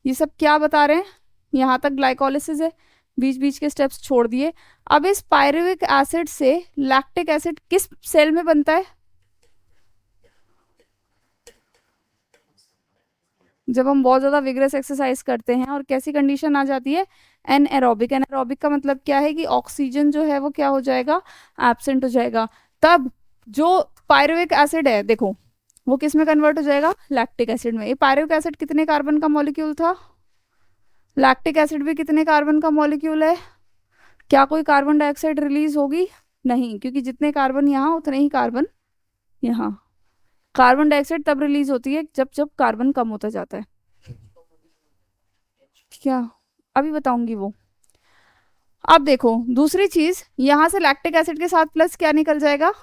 सब क्या बता रहे हैं? यहाँ तक ग्लाइकोलिसिस है, बीच बीच के स्टेप्स छोड़ दिए। अब इस पायरुविक एसिड से लैक्टिक एसिड किस सेल में बनता है? जब हम बहुत ज्यादा विग्रस एक्सरसाइज करते हैं और कैसी कंडीशन आ जाती है? एनएरोबिक। एनएरोबिक का मतलब क्या है कि ऑक्सीजन जो है वो क्या हो जाएगा? एब्सेंट हो जाएगा। तब जो पायरुविक एसिड है देखो, वो किस में कन्वर्ट हो जाएगा? लैक्टिक एसिड में। ये पायरुविक एसिड कितने कार्बन का मॉलिक्यूल था? लैक्टिक एसिड भी कितने कार्बन का मॉलिक्यूल है? क्या कोई कार्बन डाइऑक्साइड रिलीज होगी? नहीं, क्योंकि जितने कार्बन यहाँ उतने ही कार्बन यहाँ। कार्बन डाइऑक्साइड तब रिलीज होती है जब जब कार्बन कम होता जाता है। क्या? अभी बताऊंगी वो। अब देखो दूसरी चीज, यहां से लैक्टिक एसिड के साथ प्लस क्या निकल जाएगा?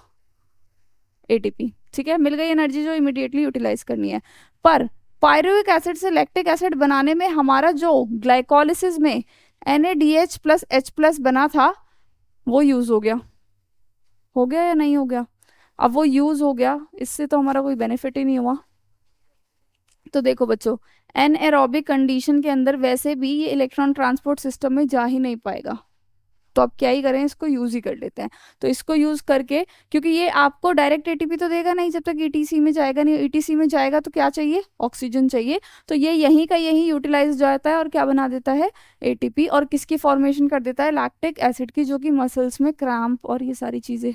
एटीपी। ठीक है, मिल गई एनर्जी जो इमिडिएटली यूटिलाइज करनी है। पर पायरुविक एसिड से लैक्टिक एसिड बनाने में हमारा जो ग्लाइकोलिसिस में NADH प्लस H प्लस बना था वो यूज हो गया। हो गया या नहीं हो गया? अब वो यूज हो गया, इससे तो हमारा कोई बेनिफिट ही नहीं हुआ। तो देखो बच्चों, एनएरोबिक कंडीशन के अंदर वैसे भी ये इलेक्ट्रॉन ट्रांसपोर्ट सिस्टम में जा ही नहीं पाएगा, तो अब क्या ही करें, इसको यूज ही कर लेते हैं। तो इसको यूज करके, क्योंकि ये आपको डायरेक्ट एटीपी तो देगा नहीं जब तक ईटीसी में जाएगा नहीं। ईटीसी में जाएगा तो क्या चाहिए? ऑक्सीजन चाहिए। तो ये यहीं का यहीं यूटिलाइज जाता है और क्या बना देता है? एटीपी। और किसकी फॉर्मेशन कर देता है? लैक्टिक एसिड की, जो कि मसल्स में क्रैम्प और ये सारी चीजें।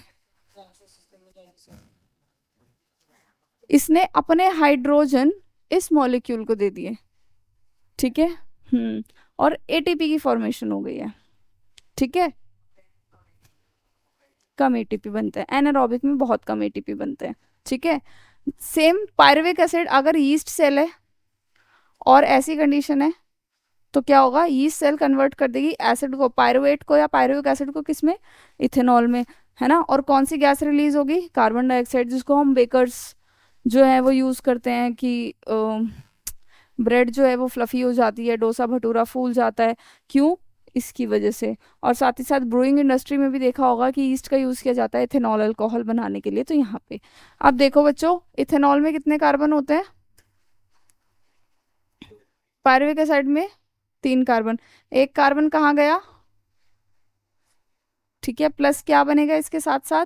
इसने अपने हाइड्रोजन इस मॉलिक्यूल को दे दिए। ठीक है, और एटीपी की फॉर्मेशन हो गई है। ठीक है, कम एटीपी बनते हैं एनारोबिक में, बहुत कम एटीपी बनते हैं। ठीक है, सेम पायरुविक एसिड, अगर यीस्ट सेल है और ऐसी कंडीशन है तो क्या होगा, यीस्ट सेल कन्वर्ट कर देगी एसिड को, पायरुवेट को या पायरुविक एसिड को, किस में, इथेनॉल में, है ना। और कौन सी गैस रिलीज होगी, कार्बन डाइऑक्साइड, जिसको हम बेकर्स जो है वो यूज करते हैं कि ब्रेड जो है वो फ्लफी हो जाती है, डोसा भटूरा फूल जाता है, क्यों, इसकी वजह से। और साथ ही साथ ब्रूइंग इंडस्ट्री में भी देखा होगा कि ईस्ट का यूज किया जाता है इथेनॉल अल्कोहल बनाने के लिए। तो यहाँ पे अब देखो बच्चों, इथेनॉल में कितने कार्बन होते हैं, पायरुविक एसिड में 3 कार्बन, एक कार्बन कहाँ गया, ठीक है, प्लस क्या बनेगा इसके साथ साथ,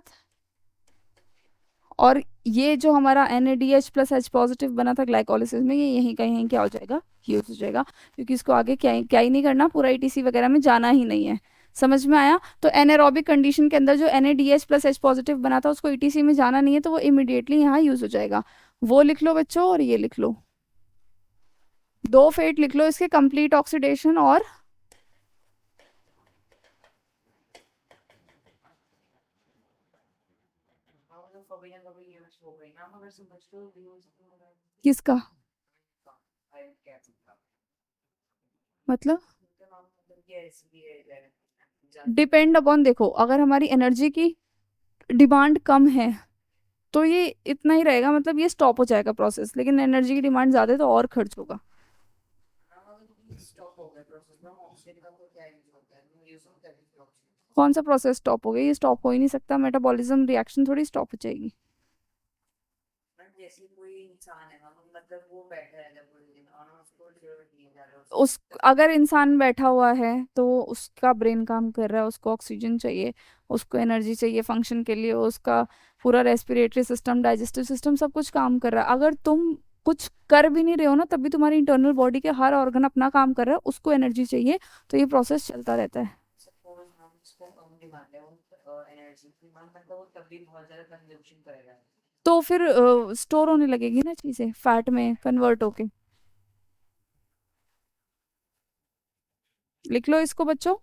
और ये जो हमारा NADH प्लस H पॉजिटिव बना था ग्लाइकोलिसिस में, ये यहीं का यहीं क्या हो जाएगा, यूज हो जाएगा, क्योंकि इसको आगे क्या ही नहीं करना, पूरा ETC वगैरह में जाना ही नहीं है। समझ में आया। तो एनारोबिक कंडीशन के अंदर जो NADH प्लस H पॉजिटिव बना था उसको ETC में जाना नहीं है, तो वो इमिडिएटली यहाँ यूज हो जाएगा। वो लिख लो बच्चों, और ये लिख लो, 2 फेट लिख लो इसके, कंप्लीट ऑक्सीडेशन और किसका, मतलब डिपेंड अपॉन, देखो अगर हमारी एनर्जी की डिमांड कम है तो ये इतना ही रहेगा, मतलब ये स्टॉप हो जाएगा प्रोसेस, लेकिन एनर्जी की डिमांड ज्यादा है तो और खर्च होगा। कौन सा प्रोसेस स्टॉप हो गया, ये स्टॉप हो ही नहीं सकता, मेटाबॉलिज्म रिएक्शन थोड़ी स्टॉप हो जाएगी। उस अगर इंसान बैठा हुआ है तो उसका ब्रेन काम कर रहा है, उसको ऑक्सीजन चाहिए, उसको एनर्जी चाहिए फंक्शन के लिए, उसका पूरा रेस्पिरेटरी सिस्टम, डाइजेस्टिव सिस्टम, सब कुछ काम कर रहा है। अगर तुम कुछ कर भी नहीं रहे हो ना, तब भी तुम्हारी इंटरनल बॉडी के हर ऑर्गन अपना काम कर रहा है, उसको एनर्जी चाहिए, तो ये प्रोसेस चलता रहता है। तो फिर स्टोर होने लगेगी ना चीजें, फैट में कन्वर्ट होके। लिख लो इसको बच्चों।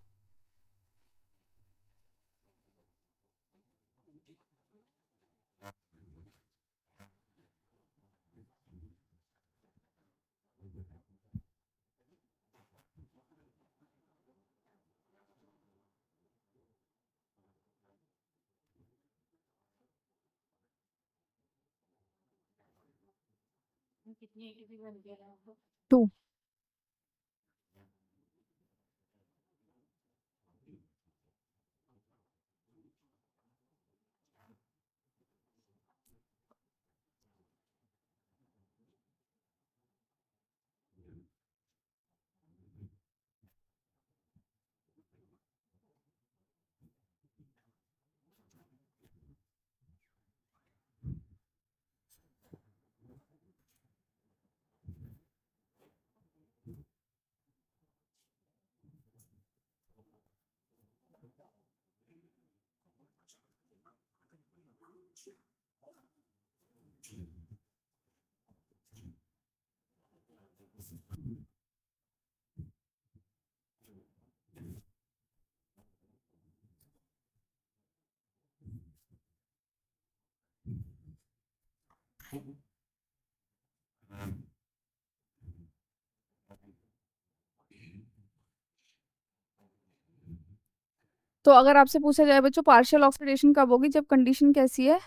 टू। तो अगर आपसे पूछा जाए बच्चों पार्शियल ऑक्सीडेशन कब होगी, जब कंडीशन कैसी है,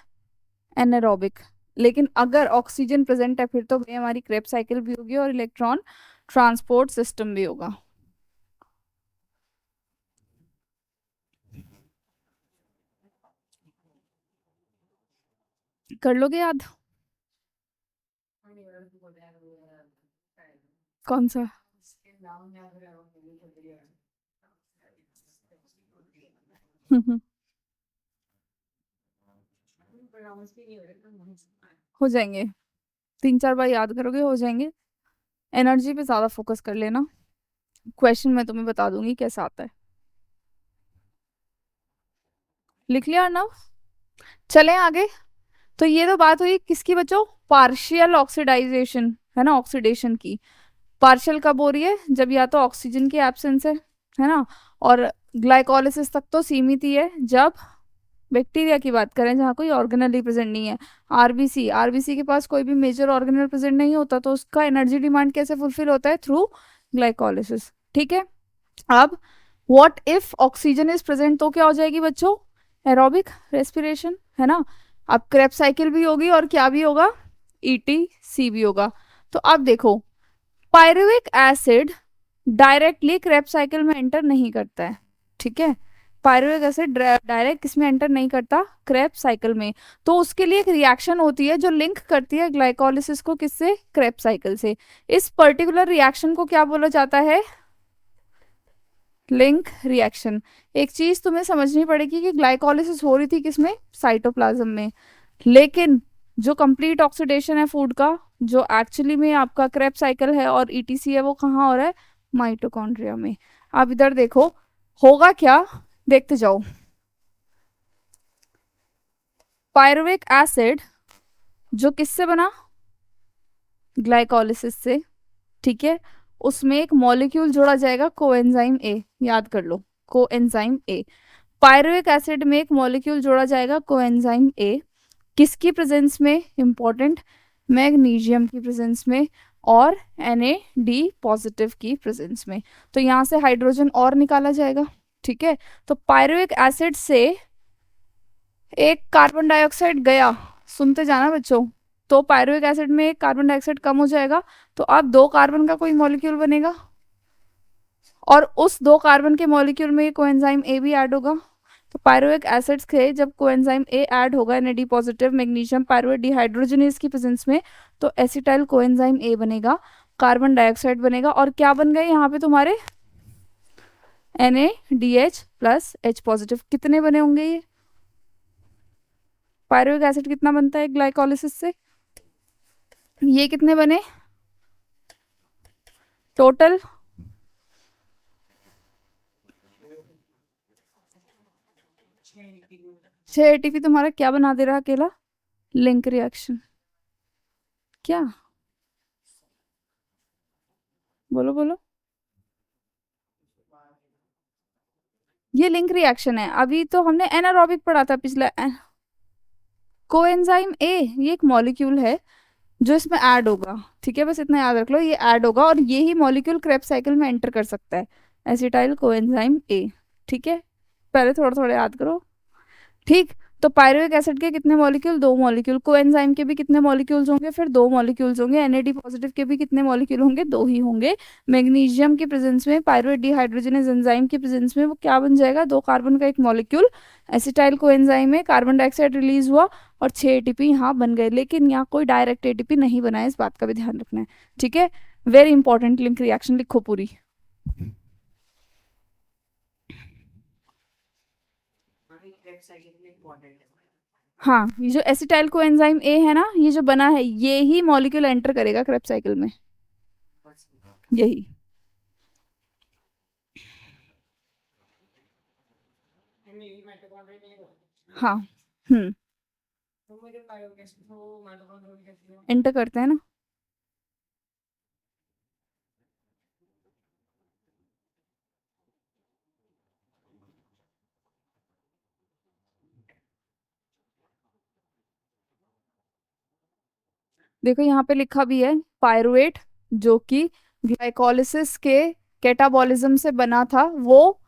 एनारोबिक। लेकिन अगर ऑक्सीजन प्रेजेंट है फिर तो भाई हमारी क्रेब साइकिल भी होगी और इलेक्ट्रॉन ट्रांसपोर्ट सिस्टम भी होगा। कर लोगे याद, कौन सा, हो जाएंगे, 3-4 बार याद करोगे हो जाएंगे। एनर्जी पे ज्यादा फोकस कर लेना, क्वेश्चन मैं तुम्हें बता दूंगी कैसा आता है। लिख लिया अर्नव, चले आगे। तो ये तो बात हुई किसकी बच्चों, पार्शियल ऑक्सीडाइजेशन, है ना, ऑक्सीडेशन की। पार्शियल कब हो रही है, जब या तो ऑक्सीजन की एब्सेंस है ना, और ग्लाइकोलिसिस तक तो सीमित ही है, जब बैक्टीरिया की बात करें जहाँ कोई ऑर्गेनल रिप्रेजेंट नहीं है। आरबीसी, आरबीसी के पास कोई भी मेजर ऑर्गेनल प्रेजेंट नहीं होता, तो उसका एनर्जी डिमांड कैसे फुलफिल होता है? Through glycolysis. ठीक है। अब what if oxygen is present, तो क्या हो जाएगी बच्चों? एरोबिक रेस्पिरेशन, है ना। अब क्रेब साइकिल भी होगी और क्या भी होगा? ईटीसी भी होगा। तो अब देखो, pyruvic acid directly Krebs cycle में एंटर नहीं करता है। ठीक है। पायरुविक एसिड डायरेक्ट किसमें एंटर नहीं करता? क्रेब साइकिल में। तो उसके लिए एक रिएक्शन होती है जो लिंक करती है ग्लाइकोलिसिस को किससे? क्रेब साइकिल से। इस पर्टिकुलर रिएक्शन को क्या बोला जाता है? Link reaction. एक चीज तुम्हें समझनी पड़ेगी कि ग्लाइकोलिसिस हो रही थी किसमें? साइटोप्लाज्म में। लेकिन जो कंप्लीट ऑक्सीडेशन है फूड का, जो एक्चुअली में आपका क्रेब साइकिल है और ईटीसी है, वो कहाँ हो रहा है? माइटोकॉन्ड्रिया में। अब इधर देखो होगा क्या, देखते जाओ। पायरुविक एसिड जो किससे बना? ग्लाइकोलिसिस से। ठीक है। उसमें एक मॉलिक्यूल जोड़ा जाएगा कोएंजाइम ए, याद कर लो, कोएंजाइम ए। पायरुविक एसिड में एक मॉलिक्यूल जोड़ा जाएगा कोएंजाइम ए, किसकी प्रेजेंस में? इंपॉर्टेंट, मैग्नीशियम की प्रेजेंस में और Na पॉजिटिव की प्रेजेंस में। तो यहाँ से हाइड्रोजन और निकाला जाएगा। ठीक है। तो पायरुविक एसिड से एक कार्बन डाइऑक्साइड गया, सुनते जाना बच्चों। तो पायरुविक एसिड में एक कार्बन डाइऑक्साइड कम हो जाएगा, तो अब दो कार्बन का कोई मॉलिक्यूल बनेगा और उस दो कार्बन के मॉलिक्यूल में कोएंजाइम ए भी ऐड होगा। तो पायरुविक एसिड्स के जब कोएंजाइम ए ऐड होगा Na positive magnesium pyruvate dehydrogenase की प्रेजेंस में, तो एसिटाइल कोएंजाइम ए बनेगा, कार्बन डाइऑक्साइड बनेगा और क्या बन गए यहाँ पे तुम्हारे? NaDH plus H positive. कितने बने होंगे ये? पायरुविक एसिड कितना बनता है ग्लाइकोलिसिस से? ये कितने बने टोटल? छह एटीपी तुम्हारा क्या बना दे रहा अकेला? Link reaction. क्या? बोलो बोलो। ये लिंक रिएक्शन है। अभी तो हमने एनारोबिक पढ़ा था पिछला। कोएंजाइम ए ये एक मॉलिक्यूल है जो इसमें ऐड होगा। ठीक है, बस इतना याद रख लो, ये ऐड होगा और ये ही मॉलिक्यूल क्रेब साइकिल में एंटर कर सकता है, एसिटाइल कोएंजाइम ए। ठीक है, पहले थोड़ा थोड़ा याद करो। ठीक। तो पायरुविक एसिड के कितने मॉलिक्यूल? दो मॉलिक्यूल। कोएंजाइम के भी कितने मॉलिक्यूल्स होंगे? फिर दो मॉलिक्यूल्स होंगे। एनएडी पॉजिटिव के भी कितने मॉलिक्यूल होंगे? दो ही होंगे। मैग्नीशियम की प्रेजेंस में पायरुवेट डिहाइड्रोजनेज एंजाइम की प्रेजेंस में वो क्या बन जाएगा? दो कार्बन का एक मॉलिक्यूल, एसिटाइल कोएंजाइम में कार्बन डाइऑक्साइड रिलीज हुआ और 6 एटीपी यहाँ बन गए। लेकिन यहाँ कोई डायरेक्ट एटीपी नहीं बना है, इस बात का भी ध्यान रखना है। ठीक है। वेरी इंपॉर्टेंट लिंक रिएक्शन लिखो पूरी। हाँ, ये जो एसिटाइल कोएंजाइम ए है ना, ये जो बना है, ये ही मॉलिक्यूल एंटर करेगा क्रेब साइकिल में, यही। हाँ। हम्म। एंटर करते हैं ना। देखो यहाँ पे लिखा भी है, पायरुवेट जो कि ग्लाइकोलिसिस के कैटाबॉलिज्म से बना था, वो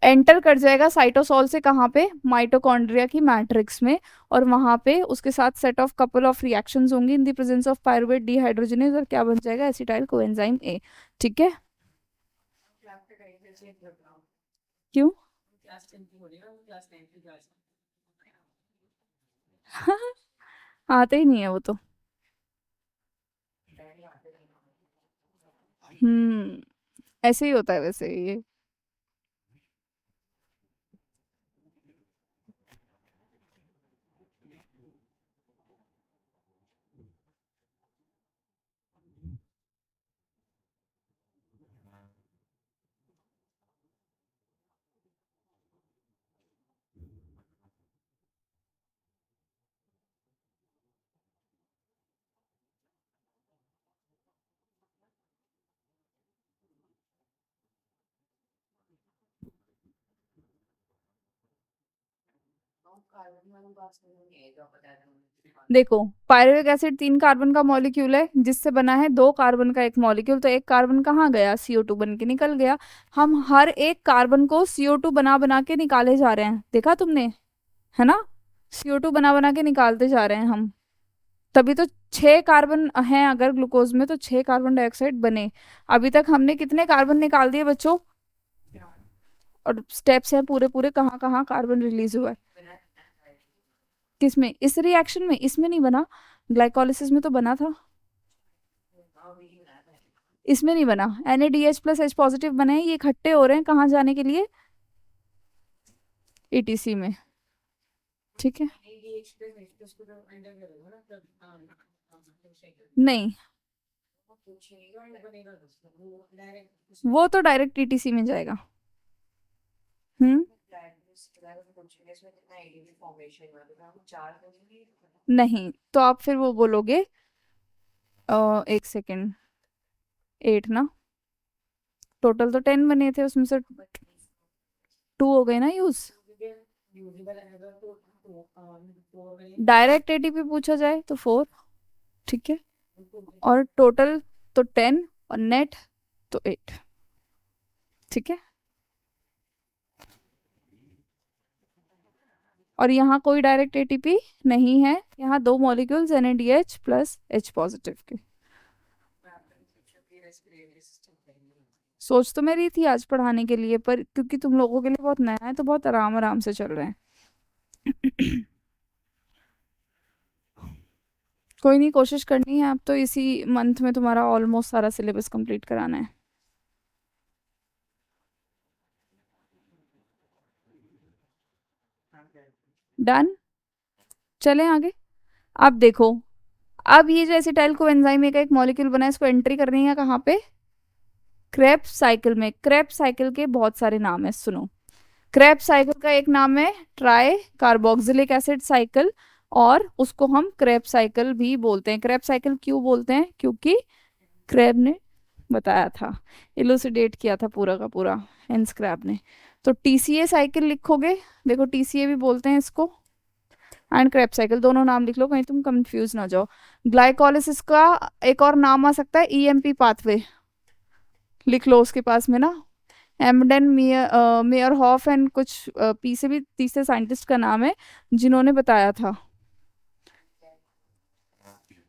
एंटर कर जाएगा साइटोसोल से, कहाँ पे? माइटोकॉन्ड्रिया की मैट्रिक्स में। और वहां पे उसके साथ set of couple of reactions होंगी in the presence of pyruvate dehydrogenase और क्या बन जाएगा? Acetyl coenzyme A. ठीक है। क्यों? आते ही नहीं है वो तो। ऐसे ही होता है वैसे ये। देखो पायरुवेट एसिड 3 कार्बन का मॉलिक्यूल है जिससे बना है 2 कार्बन का एक मॉलिक्यूल, तो एक कार्बन कहाँ गया, CO2 बन के निकल गया। हम हर एक कार्बन को CO2 बना बना के निकाले जा रहे हैं, देखा तुमने, है ना। CO2 बना बना के निकालते जा रहे हैं हम, तभी तो 6 कार्बन हैं अगर ग्लूकोज में, तो 6 कार्बन डाइऑक्साइड बने। अभी तक हमने कितने कार्बन निकाल दिए बच्चों, और स्टेप्स हैं पूरे पूरे, कहाँ कहाँ कार्बन रिलीज हुआ है, किसमें, इस रिएक्शन में, इसमें नहीं बना, ग्लाइकोलिसिस में तो बना था, इसमें नहीं बना। NADH प्लस H पॉजिटिव बने हैं, ये इकट्ठे हो रहे हैं कहाँ जाने के लिए, ETC में, ठीक है। नहीं, वो तो डायरेक्ट ETC में जाएगा। हम्म, नहीं तो आप फिर वो बोलोगे, एक सेकेंड, 8 ना, टोटल तो 10 बने थे, उसमें से 2 हो गए ना यूज। डायरेक्ट ATP पूछा जाए तो 4, ठीक है, और टोटल तो 10 और नेट तो 8, ठीक है। और यहाँ कोई डायरेक्ट ATP नहीं है, यहाँ 2 molecules NADH plus H positive के। सोच तो मैं रही थी आज पढ़ाने के लिए, पर क्योंकि तुम लोगों के लिए बहुत नया है तो बहुत आराम आराम से चल रहे हैं। कोई नहीं, कोशिश करनी है, अब तो इसी मंथ में तुम्हारा ऑलमोस्ट सारा सिलेबस कंप्लीट कराना है। डन, चलें आगे। अब देखो, अब ये जो एसिटाइल कोएंजाइम का एक मॉलिक्यूल बना है, इसको एंट्री करनी है कहाँ पे, क्रेब्स साइकिल में। क्रेब्स साइकिल के बहुत सारे नाम है, सुनो। क्रेब्स साइकिल का एक नाम है ट्राई कार्बोक्सिलिक एसिड साइकिल, और उसको हम क्रेब्स साइकिल भी बोलते हैं। क्रेब्स साइकिल क्यों बोलते हैं, क्योंकि क्रेब ने बताया था, इलुसिडेट किया था पूरा का पूरा, हेंस क्रैब ने। तो TCA साइकिल लिखोगे, देखो TCA भी बोलते हैं इसको, एंड क्रेब साइकिल, दोनों नाम लिख लो, कहीं तुम कंफ्यूज ना हो जाओ। ग्लाइकोलिसिस का एक और नाम आ सकता है EMP पाथवे, लिख लो उसके पास में ना, एमडेन मेयर हॉफ एंड कुछ पी से भी तीसरे साइंटिस्ट का नाम है जिन्होंने बताया था।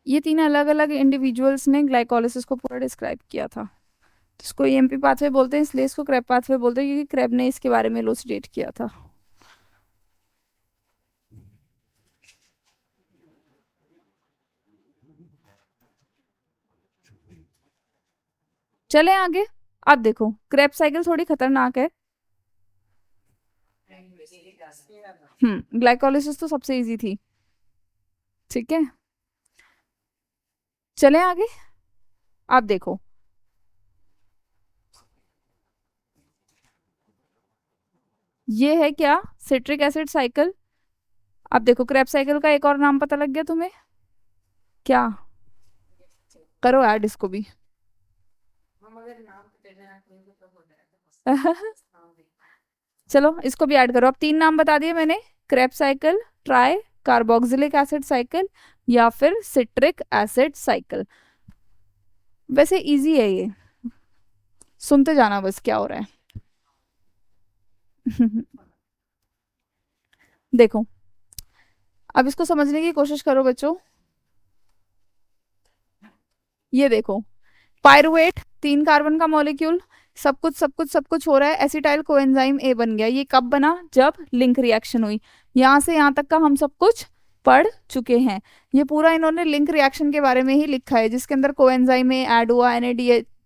ये 3 अलग अलग इंडिविजुअल्स ने ग्लाइकोलिसिस को पूरा डिस्क्राइब किया था। तो इसको EMP पाथवे बोलते हैं, इसलिए इसको क्रेब पाथवे बोलते हैं, क्योंकि क्रेब ने इसके बारे में इलुसिडेट किया था। चले आगे। अब देखो क्रेब साइकिल थोड़ी खतरनाक है। ग्लाइकोलिसिस तो सबसे इजी थी, ठीक है। चले आगे। अब देखो, ये है क्या, सिट्रिक एसिड साइकिल। अब देखो क्रेब साइकिल का एक और नाम पता लग गया तुम्हें, क्या, करो ऐड इसको भी। चलो इसको भी ऐड करो। अब 3 नाम बता दिए मैंने, Krebs cycle, try carboxylic acid cycle, या फिर सिट्रिक एसिड साइकिल। वैसे इजी है ये, सुनते जाना बस क्या हो रहा है। देखो अब इसको समझने की कोशिश करो बच्चों। ये देखो पायरुवेट 3 कार्बन का मॉलिक्यूल, सब कुछ सब कुछ सब कुछ हो रहा है, एसिटाइल कोएंजाइम A बन गया। ये कब बना, जब लिंक रिएक्शन हुई। यहाँ से यहाँ तक का हम सब कुछ पढ़ चुके हैं। ये पूरा इन्होंने लिंक रिएक्शन के बारे में ही लिखा है, जिसके अंदर कोएंजाइम A ऐड हुआ,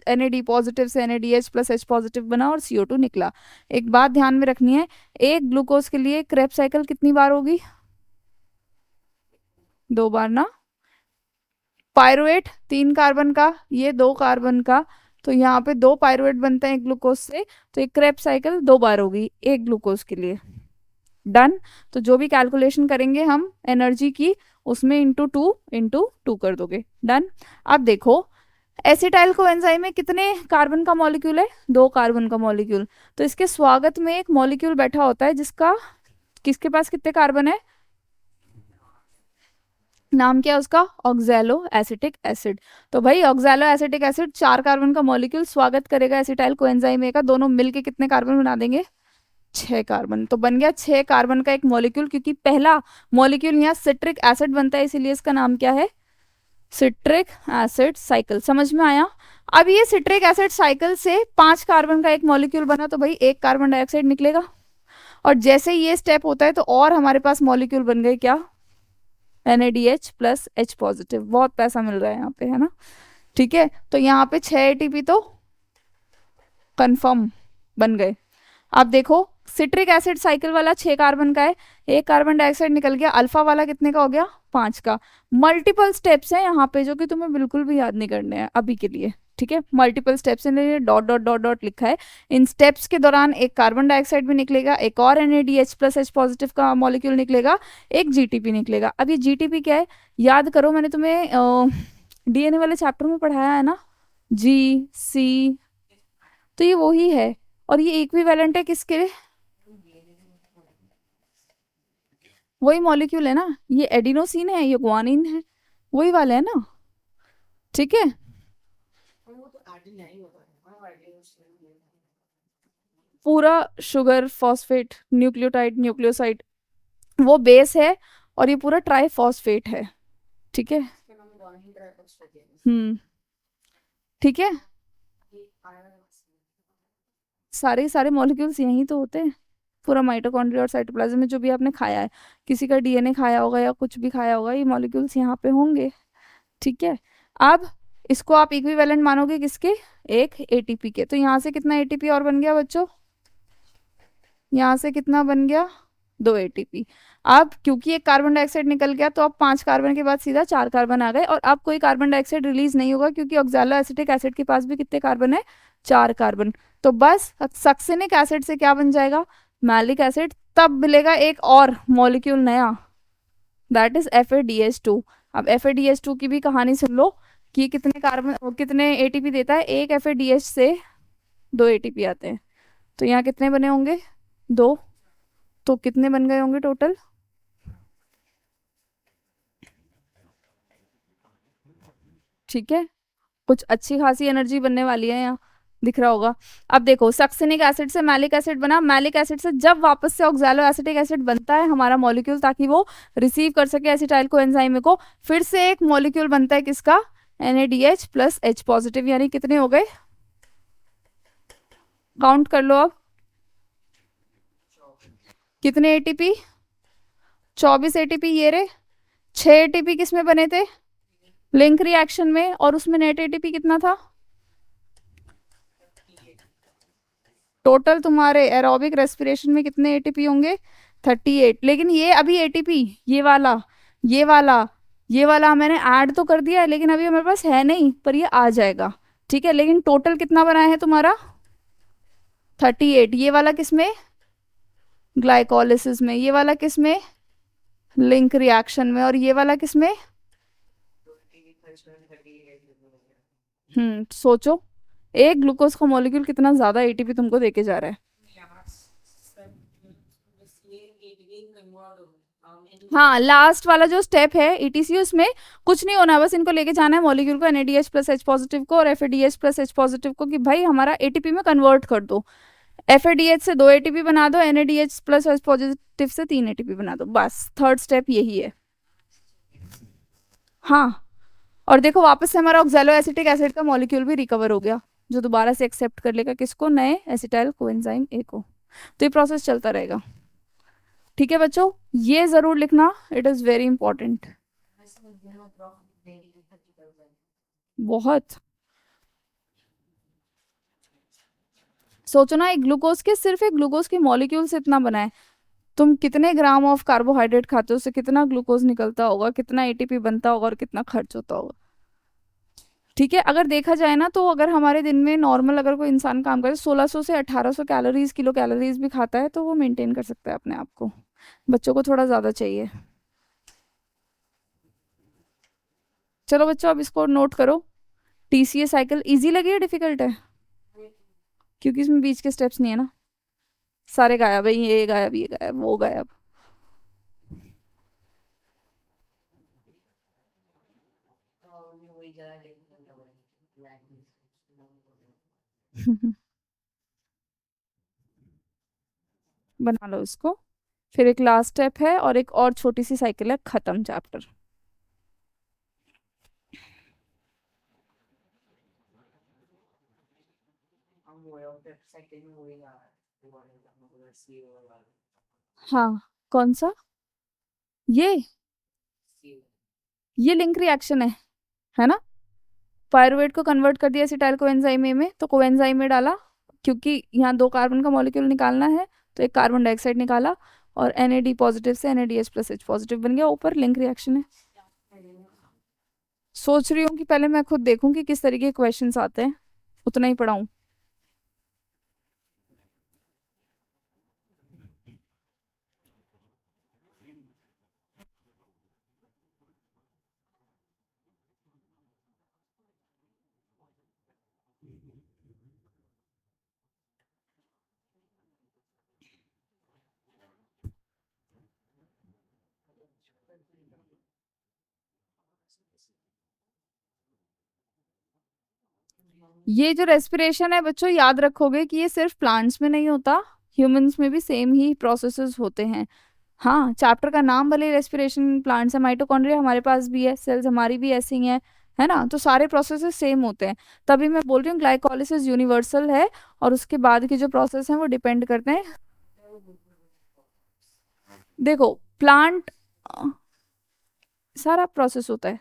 NAD पॉजिटिव से NADH प्लस H पॉजिटिव बना और CO2 निकला। एक बात ध्यान में रखनी है, एक ग्लूकोज के लिए क्रेब साइकिल कितनी बार होगी, 2 बार ना। पायरुवेट 3 कार्बन का, ये 2 कार्बन का, तो यहाँ पे 2 पायरुवेट बनते हैं एक ग्लूकोज से, तो एक क्रेब साइकिल 2 बार होगी एक ग्लूकोज के लिए। डन। तो जो भी कैलकुलेशन करेंगे हम एनर्जी की, उसमें इंटू टू कर दोगे। डन। अब देखो एसिटाइल कोएंजाइम में कितने कार्बन का मॉलिक्यूल है, 2 कार्बन का मॉलिक्यूल। तो इसके स्वागत में एक मॉलिक्यूल बैठा होता है जिसका किसके पास कितने कार्बन है? नाम क्या है उसका? Oxalo acetic acid. तो भाई ऑक्सैलो एसिटिक एसिड 4 कार्बन का मॉलिक्यूल स्वागत करेगा एसिटाइल कोएंजाइम ए का, दोनों मिलके कितने कार्बन बना देंगे? 6 कार्बन। तो बन गया 6 कार्बन का एक मॉलिक्यूल, क्योंकि पहला मॉलिक्यूल यहाँ सिट्रिक एसिड बनता है, इसीलिए इसका नाम क्या है? Citric acid cycle. समझ में आया? अब ये सिट्रिक एसिड साइकिल से 5 कार्बन का एक मॉलिक्यूल बना, तो भाई 1 कार्बन डाइऑक्साइड निकलेगा। और जैसे ये स्टेप होता है तो और हमारे पास मॉलिक्यूल बन गए क्या? NADH plus H positive. बहुत पैसा मिल रहा है यहाँ पे, है ना? ठीक है, तो यहाँ पे 6 ATP तो कंफर्म बन गए। आप देखो सिट्रिक एसिड साइकिल वाला 6 कार्बन का है, 1 कार्बन डाइऑक्साइड निकल गया। अल्फा वाला कितने का हो गया? 5 का। मल्टीपल स्टेप्स हैं यहाँ पे जो कि तुम्हें बिल्कुल भी याद नहीं करने हैं अभी के लिए, ठीक है? मल्टीपल स्टेप्स ने डॉट डॉट डॉट डॉट लिखा है। इन स्टेप्स के दौरान एक कार्बन डाइऑक्साइड भी निकलेगा, एक और NADH प्लस H पॉजिटिव का मॉलिक्यूल निकलेगा, एक GTP निकलेगा। अब ये GTP क्या है? याद करो, मैंने तुम्हें DNA वाले चैप्टर में पढ़ाया है ना, GC। तो ये वही है, और ये इक्विवेलेंट है किसके? वही मॉलिक्यूल है ना, ये एडिनोसिन है, ये ग्वानिन है, वही वाले है ना, ठीक है? पूरा शुगर फॉस्फेट न्यूक्लियोटाइड न्यूक्लियोसाइड वो बेस है, और ये पूरा ट्राइफॉस्फेट है, ठीक है? ठीक है, सारे सारे मॉलिक्यूल्स यहीं तो होते हैं। पूरा माइटोकॉन्ड्रिया और साइटोप्लाज्म में जो भी आपने खाया है, किसी का DNA खाया होगा या कुछ भी खाया होगा, ये मॉलिक्यूल्स यहाँ पे होंगे, ठीक है? अब इसको आप इक्विवेलेंट मानोगे किसके? एक ATP के। तो यहाँ से कितना ATP और बन गया बच्चों? यहाँ से कितना बन गया? 2 ATP। अब क्योंकि एक कार्बन डाइऑक्साइड निकल गया, तो अब 5 कार्बन के बाद सीधा 4 कार्बन आ गए, और अब कोई कार्बन डाइऑक्साइड रिलीज नहीं होगा, क्योंकि ऑक्सैलो एसिटिक एसिड के पास भी कितने कार्बन है? 4 कार्बन। तो बस सक्सिनिक एसिड से क्या बन जाएगा? Malic acid. तब मिलेगा एक और मॉलिक्यूल नया, दैट इज FADH2। अब FADH2 की भी कहानी सुन लो कि कितने कार्बन कितने ATP देता है। एक FADH से 2 ATP आते हैं, तो यहाँ कितने बने होंगे? 2। तो कितने बन गए होंगे टोटल? ठीक है, कुछ अच्छी खासी एनर्जी बनने वाली है यहाँ, दिख रहा होगा। अब देखो सक्सिनिक एसिड से मैलिक एसिड बना, मैलिक एसिड से जब वापस से ऑक्सैलो एसिटिक एसिड बनता है हमारा मॉलिक्यूल, ताकि वो रिसीव कर सके एसिटाइल कोएंजाइम को, फिर से एक मॉलिक्यूल बनता है किसका? NADH plus H positive. यानी कितने हो गए? काउंट कर लो अब, कितने ATP? 24 ATP ये रे। 6 ATP किस में बने थे? लिंक रिएक्शन में, और उसमें नेट ATP कितना था? टोटल तुम्हारे एरोबिक रेस्पिरेशन में कितने ATP होंगे? 38। लेकिन ये अभी ATP ये वाला मैंने ऐड तो कर दिया है, लेकिन अभी हमारे पास है नहीं, पर ये आ जाएगा, ठीक है? लेकिन टोटल कितना बना है तुम्हारा? 38। ये वाला किसमें? ग्लाइकोलिसिस में। ये वाला किसमें? लिंक रिएक्शन में। और ये वाला किसमें? सोचो, एक ग्लूकोज का मॉलिक्यूल कितना ज्यादा ATP तुमको देके जा रहा है। हाँ, लास्ट वाला जो स्टेप है ETC, उसमें कुछ नहीं होना, बस इनको लेके जाना है मॉलिक्यूल को, NADH प्लस H पॉजिटिव को और FADH प्लस H पॉजिटिव को, कि भाई हमारा ATP में कन्वर्ट कर दो। FADH से 2 ATP बना दो, NADH प्लस H पॉजिटिव से 3 ATP बना दो, बस थर्ड स्टेप यही है। हाँ, और देखो वापस से हमारा ऑक्सैलो एसिटिक एसिड का मॉलिक्यूल भी रिकवर हो गया, जो दोबारा से एक्सेप्ट कर लेगा किसको? नए एसिटाइल कोएंजाइम ए को। तो ये प्रोसेस चलता रहेगा, ठीक है बच्चों? ये जरूर लिखना, इट इज वेरी इंपॉर्टेंट। बहुत सोचो ना, एक ग्लूकोज के सिर्फ एक ग्लूकोज के मॉलिक्यूल से इतना बना है। तुम कितने ग्राम ऑफ कार्बोहाइड्रेट खाते हो, उससे कितना ग्लूकोज निकलता होगा, कितना ATP बनता होगा, और कितना खर्च होता होगा, ठीक है? अगर देखा जाए ना, तो अगर हमारे दिन में नॉर्मल अगर कोई इंसान काम करे 1600 से 1800 कैलोरीज किलो कैलोरीज भी खाता है, तो वो मेंटेन कर सकता है अपने आप को। बच्चों को थोड़ा ज़्यादा चाहिए। चलो बच्चों, अब इसको नोट करो। TCA साइकिल इजी लगी है डिफिकल्ट है? क्योंकि इसमें बीच के स्टेप्स नहीं है ना, सारे गायब है, ये गायब, ये गायब, वो गायब। बना लो इसको। फिर एक लास्ट स्टेप है और एक और छोटी सी साइकिल है, खत्म चैप्टर। हाँ, कौन सा? ये लिंक रिएक्शन है ना? पायरुवेट को कन्वर्ट कर दिया एसिटाइल कोएंजाइम में, तो कोएंजाइम में डाला, क्योंकि यहाँ दो कार्बन का मॉलिक्यूल निकालना है, तो एक कार्बन डाइऑक्साइड निकाला, और NAD पॉजिटिव से NADH+H पॉजिटिव बन गया, ऊपर लिंक रिएक्शन है। सोच रही हूँ कि पहले मैं खुद देखूं कि किस तरीके के क्वेश्चंस आते हैं, उतना ही पढ़ाऊं। ये जो रेस्पिरेशन है बच्चों, याद रखोगे कि ये सिर्फ प्लांट्स में नहीं होता, ह्यूमंस में भी सेम ही प्रोसेसेस होते हैं। हाँ, चैप्टर का नाम भले रेस्पिरेशन प्लांट्स है, माइटोकॉन्ड्रिया हमारे पास भी है, सेल्स हमारी भी ऐसी ही हैं, है ना? तो सारे प्रोसेसेस सेम होते हैं। तभी मैं बोल रही हूँ ग्लाइकोलिसिस यूनिवर्सल है, और उसके बाद के जो प्रोसेस हैं वो डिपेंड करते हैं। देखो, प्लांट सारा प्रोसेस होता है।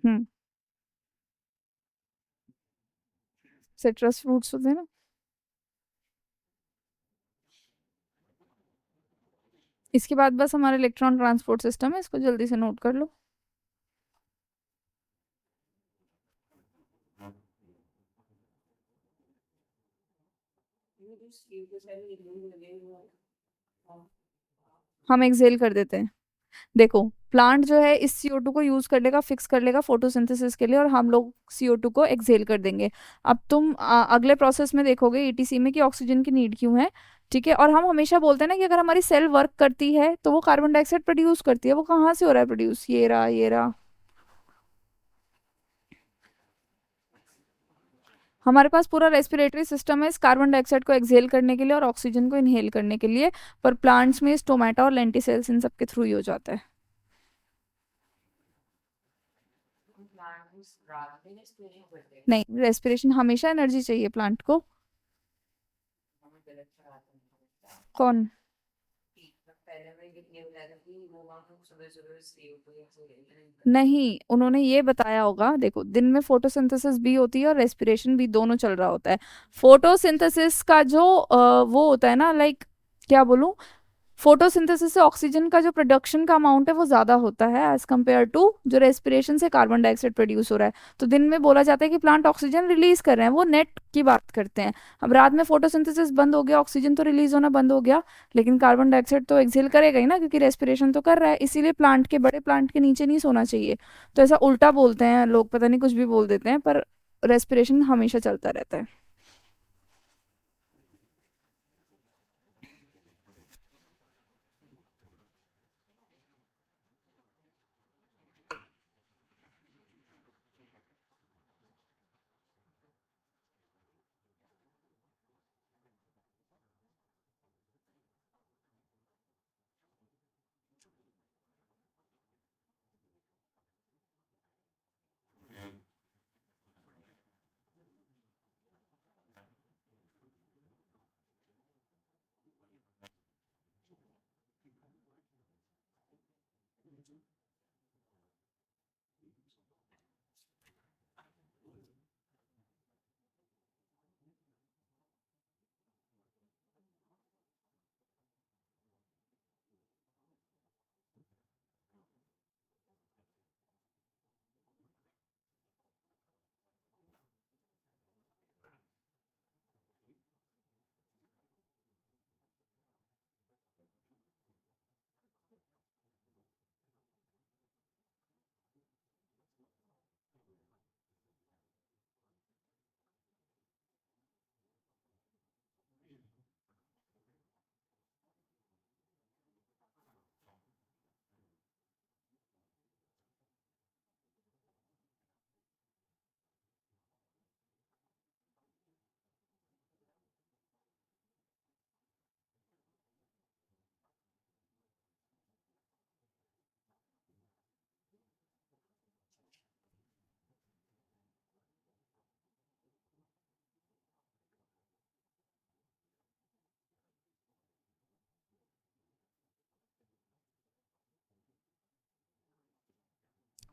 हम्म, सिट्रस फ्रूट्स होते हैं ना। इसके बाद बस हमारा इलेक्ट्रॉन ट्रांसपोर्ट सिस्टम है, इसको जल्दी से नोट कर लो। हम एक्सेल कर देते हैं। देखो, प्लांट जो है इस CO2 को यूज कर लेगा, फिक्स कर लेगा फोटोसिंथेसिस के लिए, और हम लोग CO2 को एक्सेल कर देंगे। अब तुम अगले प्रोसेस में देखोगे ETC में कि ऑक्सीजन की नीड क्यों है। ठीक है, और हम हमेशा बोलते हैं ना कि अगर हमारी सेल वर्क करती है तो वो कार्बन डाइऑक्साइड प्रोड्यूस करती है। वो कहाँ से हो रहा है प्रोड्यूस? ये रहा। हमारे पास पूरा रेस्पिरेटरी सिस्टम है इस कार्बन डाइऑक्साइड को एक्सेल करने के लिए और ऑक्सीजन को इनहेल करने के लिए। पर प्लांट्स में स्टोमेटा और लेंटिसेल्स इन सब के थ्रू ही हो जाता है। नहीं, रेस्पिरेशन हमेशा एनर्जी चाहिए प्लांट को। कौन? नहीं, उन्होंने ये बताया होगा, देखो दिन में फोटोसिंथेसिस भी होती है और रेस्पिरेशन भी, दोनों चल रहा होता है। फोटोसिंथेसिस का जो वो होता है ना, लाइक क्या बोलूं, फोटोसिंथेसिस से ऑक्सीजन का जो प्रोडक्शन का अमाउंट है वो ज़्यादा होता है एज कम्पेयर टू जो रेस्पिरेशन से कार्बन डाइऑक्साइड प्रोड्यूस हो रहा है। तो दिन में बोला जाता है कि प्लांट ऑक्सीजन रिलीज कर रहे हैं, वो नेट की बात करते हैं। अब रात में फोटोसिंथेसिस बंद हो गया, ऑक्सीजन तो रिलीज होना बंद हो गया, लेकिन कार्बन डाइऑक्साइड तो एक्सेल करेगा ही ना, क्योंकि रेस्पिरेशन तो कर रहा है। इसीलिए प्लांट के, बड़े प्लांट के नीचे नहीं सोना चाहिए। तो ऐसा उल्टा बोलते हैं लोग, पता नहीं कुछ भी बोल देते हैं, पर रेस्पिरेशन हमेशा चलता रहता है।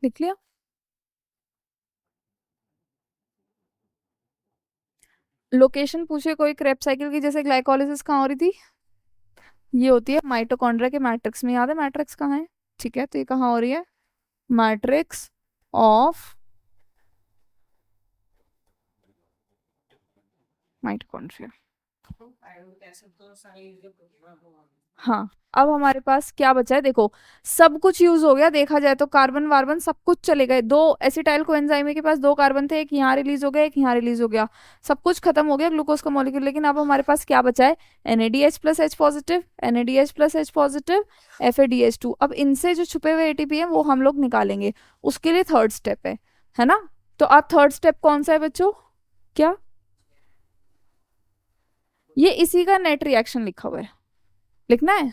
लिख लिया। लोकेशन पूछे कोई क्रेब्स साइकिल की, जैसे ग्लाइकोलाइसिस कहाँ हो रही थी, ये होती है माइटोकॉन्ड्रिया के मैट्रिक्स में। याद है मैट्रिक्स कहाँ है? ठीक है, तो ये कहाँ हो रही है? Matrix of mitochondria. हाँ, अब हमारे पास क्या बचा है देखो, सब कुछ यूज हो गया देखा जाए तो, कार्बन वार्बन सब कुछ चले गए। दो एसिटाइल कोएंजाइम के पास दो कार्बन थे, एक यहाँ रिलीज हो गया एक यहाँ रिलीज हो गया, सब कुछ खत्म हो गया ग्लूकोज का मॉलिक्यूल। लेकिन अब हमारे पास क्या बचा है? NADH plus H positive, NADH plus H positive, FADH2। अब इनसे जो छुपे हुए ATP है वो हम लोग निकालेंगे, उसके लिए थर्ड स्टेप है ना? तो अब थर्ड स्टेप कौन सा है बच्चों? क्या? ये इसी का नेट रिएक्शन लिखा हुआ है, लिखना है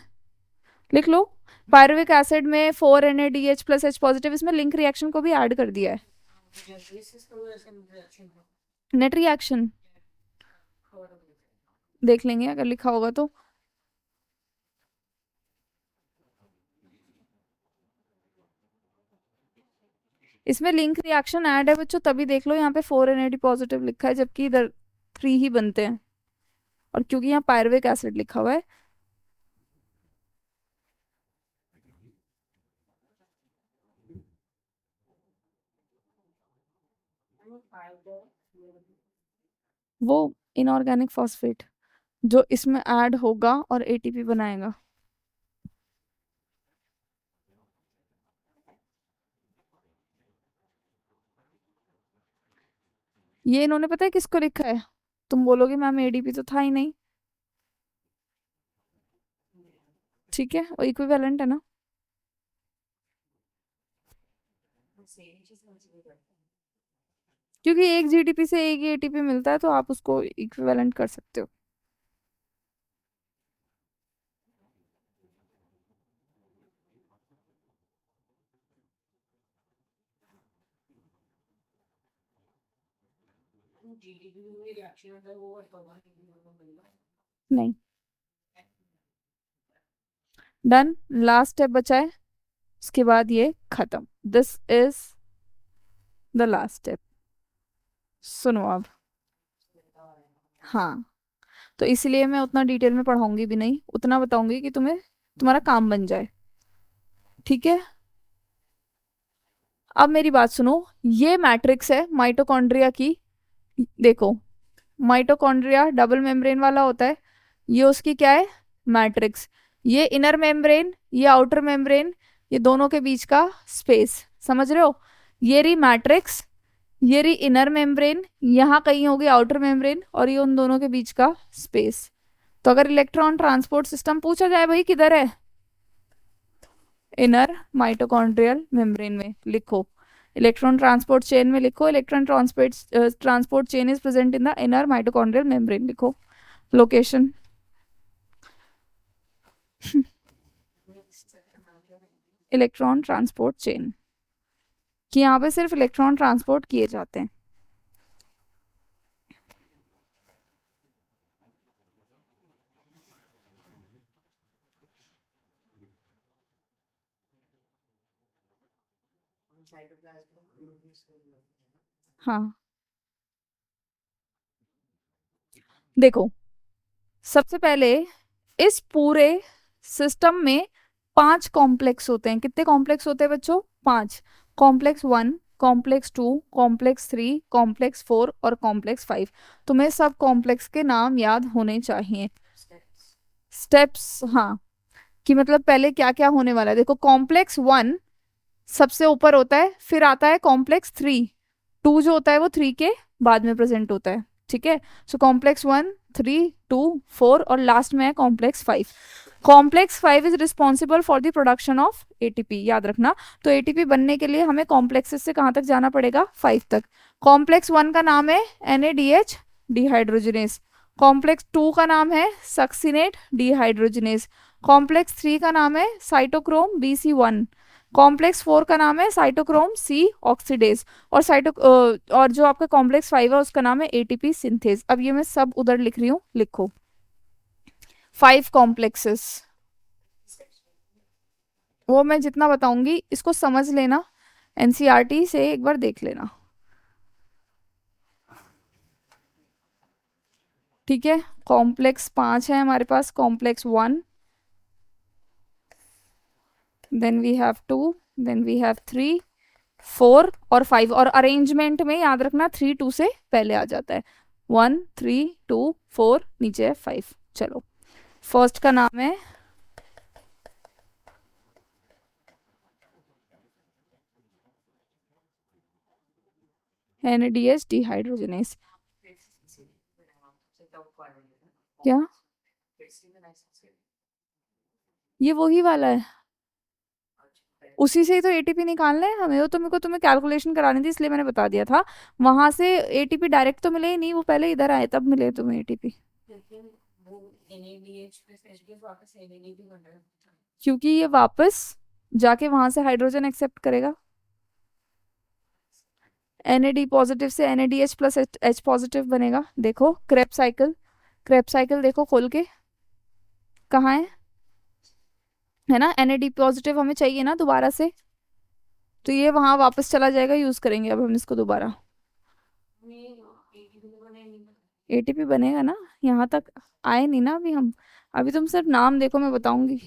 लिख लो। पायरुविक एसिड में 4 NADH प्लस H पॉजिटिव, इसमें लिंक रिएक्शन को भी ऐड कर दिया है। नेट रिएक्शन देख लेंगे अगर लिखा होगा तो। इसमें लिंक रिएक्शन ऐड है बच्चों, तभी देख लो यहाँ पे 4 NAD पॉजिटिव लिखा है, जबकि इधर 3 ही बनते हैं, और क्योंकि यहाँ पायरुविक एसिड लिखा हुआ है। वो इनऑर्गेनिक फॉस्फेट जो इसमें ऐड होगा और ATP बनाएगा। ये इन्होंने पता है किसको लिखा है? तुम बोलोगे मैम ADP तो था ही नहीं, ठीक है, वो इक्विवेलेंट है ना। क्योंकि एक GDP से एक ही ATP मिलता है, तो आप उसको इक्विवेलेंट कर सकते हो। नहीं, डन, लास्ट स्टेप बचा है, उसके बाद ये खत्म। This is the last step. सुनो अब, हाँ, तो इसलिए मैं उतना डिटेल में पढ़ाऊंगी भी नहीं, उतना बताऊंगी कि तुम्हें तुम्हारा काम बन जाए, ठीक है? अब मेरी बात सुनो, ये मैट्रिक्स है माइटोकॉन्ड्रिया की। देखो, माइटोकॉन्ड्रिया डबल मेम्ब्रेन वाला होता है, ये उसकी क्या है? मैट्रिक्स। ये इनर मेम्ब्रेन, ये आउटर मेम्ब्रेन, ये दोनों के बीच का स्पेस, समझ रहे हो? ये रही मैट्रिक्स, ये रही इनर मेम्ब्रेन, यहाँ कहीं होगी आउटर मेम्ब्रेन, और ये उन दोनों के बीच का स्पेस। तो अगर इलेक्ट्रॉन ट्रांसपोर्ट सिस्टम पूछा जाए भाई किधर है, इनर माइटोकॉन्ड्रियल मेम्ब्रेन में लिखो, इलेक्ट्रॉन ट्रांसपोर्ट चेन में लिखो, electron transport chain is present in the inner mitochondrial membrane लिखो। लोकेशन इलेक्ट्रॉन ट्रांसपोर्ट चेन, कि यहाँ पे सिर्फ इलेक्ट्रॉन ट्रांसपोर्ट किए जाते हैं। हाँ, देखो, सबसे पहले इस पूरे सिस्टम में 5 कॉम्प्लेक्स होते हैं। कितने कॉम्प्लेक्स होते हैं बच्चों? 5। कॉम्प्लेक्स 1, कॉम्प्लेक्स 2, कॉम्प्लेक्स 3, कॉम्प्लेक्स 4 और कॉम्प्लेक्स 5। तुम्हें सब कॉम्प्लेक्स के नाम याद होने चाहिए। स्टेप्स, हाँ, कि मतलब पहले क्या क्या होने वाला है। देखो, कॉम्प्लेक्स 1 सबसे ऊपर होता है, फिर आता है कॉम्प्लेक्स 3। 2 जो होता है वो 3 के बाद में प्रेजेंट होता है, ठीक है? सो कॉम्प्लेक्स 1, 3, 2, 4 और लास्ट में है complex 5। Complex 5 is responsible for the production of ATP, याद रखना। तो ATP बनने के लिए हमें कॉम्प्लेक्सेस से कहाँ तक जाना पड़ेगा? 5 तक। कॉम्प्लेक्स 1 का नाम है NADH डिहाइड्रोजिनेस, कॉम्प्लेक्स 2 का नाम है सक्सिनेट डिहाइड्रोजिनेस, कॉम्प्लेक्स 3 का नाम है साइटोक्रोम BC1, कॉम्प्लेक्स 4 का नाम है साइटोक्रोम C ऑक्सीडेज, और और जो आपका कॉम्प्लेक्स 5 है उसका नाम है ATP सिंथेज। अब ये मैं सब उधर लिख रही हूँ, लिखो 5 कॉम्प्लेक्सेस। वो मैं जितना बताऊंगी इसको समझ लेना, एनसीईआरटी से एक बार देख लेना, ठीक है। कॉम्प्लेक्स 5 है हमारे पास, complex 1, then we have 2, then we have 3, 4 और 5। और अरेंजमेंट में याद रखना 3 2 से पहले आ जाता है। 1 3 2 4, नीचे है 5। चलो, फर्स्ट का नाम है NADH डिहाइड्रोजनेस। क्या ये वही वाला है? उसी से ही तो एटीपी निकालना है हमें। वो तो मेरे को तुम्हें कैलकुलेशन करानी थी, इसलिए मैंने बता दिया था। वहां से एटीपी डायरेक्ट तो मिले ही नहीं, वो पहले इधर आए तब मिले तुम्हें एटीपी। क्योंकि ये वापस जाके वहां से हाइड्रोजन एक्सेप्ट करेगा। NAD पॉजिटिव से NADH प्लस H पॉजिटिव बनेगा। देखो क्रेब साइकिल, क्रेब साइकिल देखो खोल के, कहाँ है ना। NAD पॉजिटिव हमें चाहिए ना दोबारा से, तो ये वहां वापस चला जाएगा, यूज करेंगे अब हम इसको दोबारा। एटीपी बनेगा ना, यहाँ तक आए नहीं ना अभी हम। अभी तुम सिर्फ नाम देखो, मैं बताऊंगी।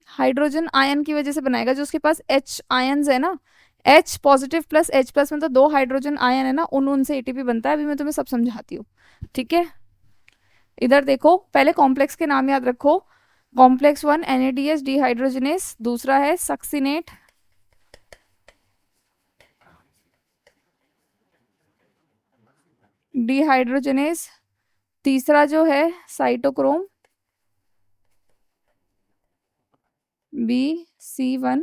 हाइड्रोजन आयन की वजह से बनाएगा, जो उसके पास H आयन्स है ना, H positive plus H plus में तो 2 हाइड्रोजन आयन है ना, उनसे एटीपी बनता है। अभी मैं तुम्हें सब समझाती हूँ, ठीक है। इधर देखो, पहले कॉम्प्लेक्स के नाम याद रखो। कॉम्प्लेक्स 1 NADH डिहाइड्रोजनेस, दूसरा है सक्सिनेट, डिहाइड्रोजनेस, तीसरा जो है साइटोक्रोम BC1,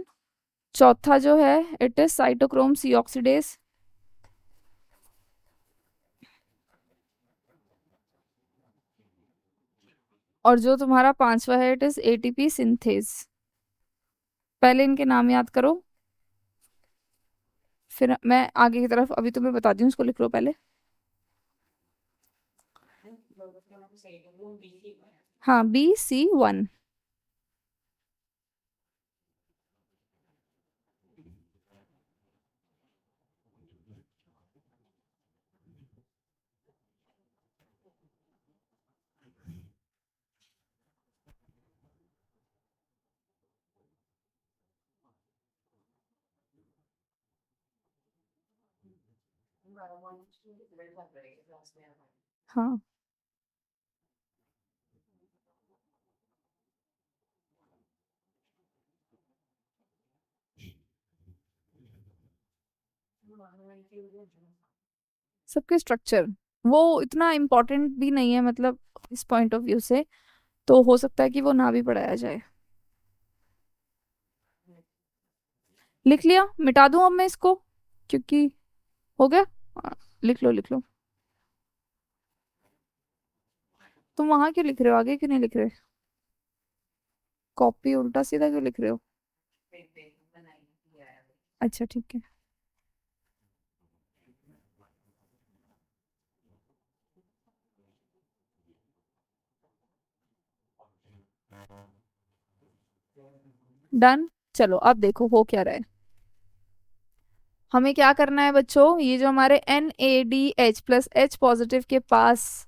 चौथा जो है it is cytochrome C oxidase, और जो तुम्हारा पांचवा है इट इज ATP सिंथेज। पहले इनके नाम याद करो, फिर मैं आगे की तरफ अभी तुम्हें बताती हूँ। इसको लिख लो पहले। हाँ, BC1। हाँ, सबके स्ट्रक्चर वो इतना इम्पोर्टेंट भी नहीं है, मतलब इस पॉइंट ऑफ व्यू से तो हो सकता है कि वो ना भी पढ़ाया जाए। लिख लिया, मिटा दूं अब मैं इसको, क्योंकि हो गया। लिख लो लिख लो। तुम वहां क्यों लिख रहे हो, आगे क्यों नहीं लिख रहे? कॉपी उल्टा सीधा क्यों लिख रहे हो? अच्छा ठीक है। डन। चलो अब देखो हो क्या रहा है। हमें क्या करना है बच्चों, ये जो हमारे NADH प्लस H पॉजिटिव के पास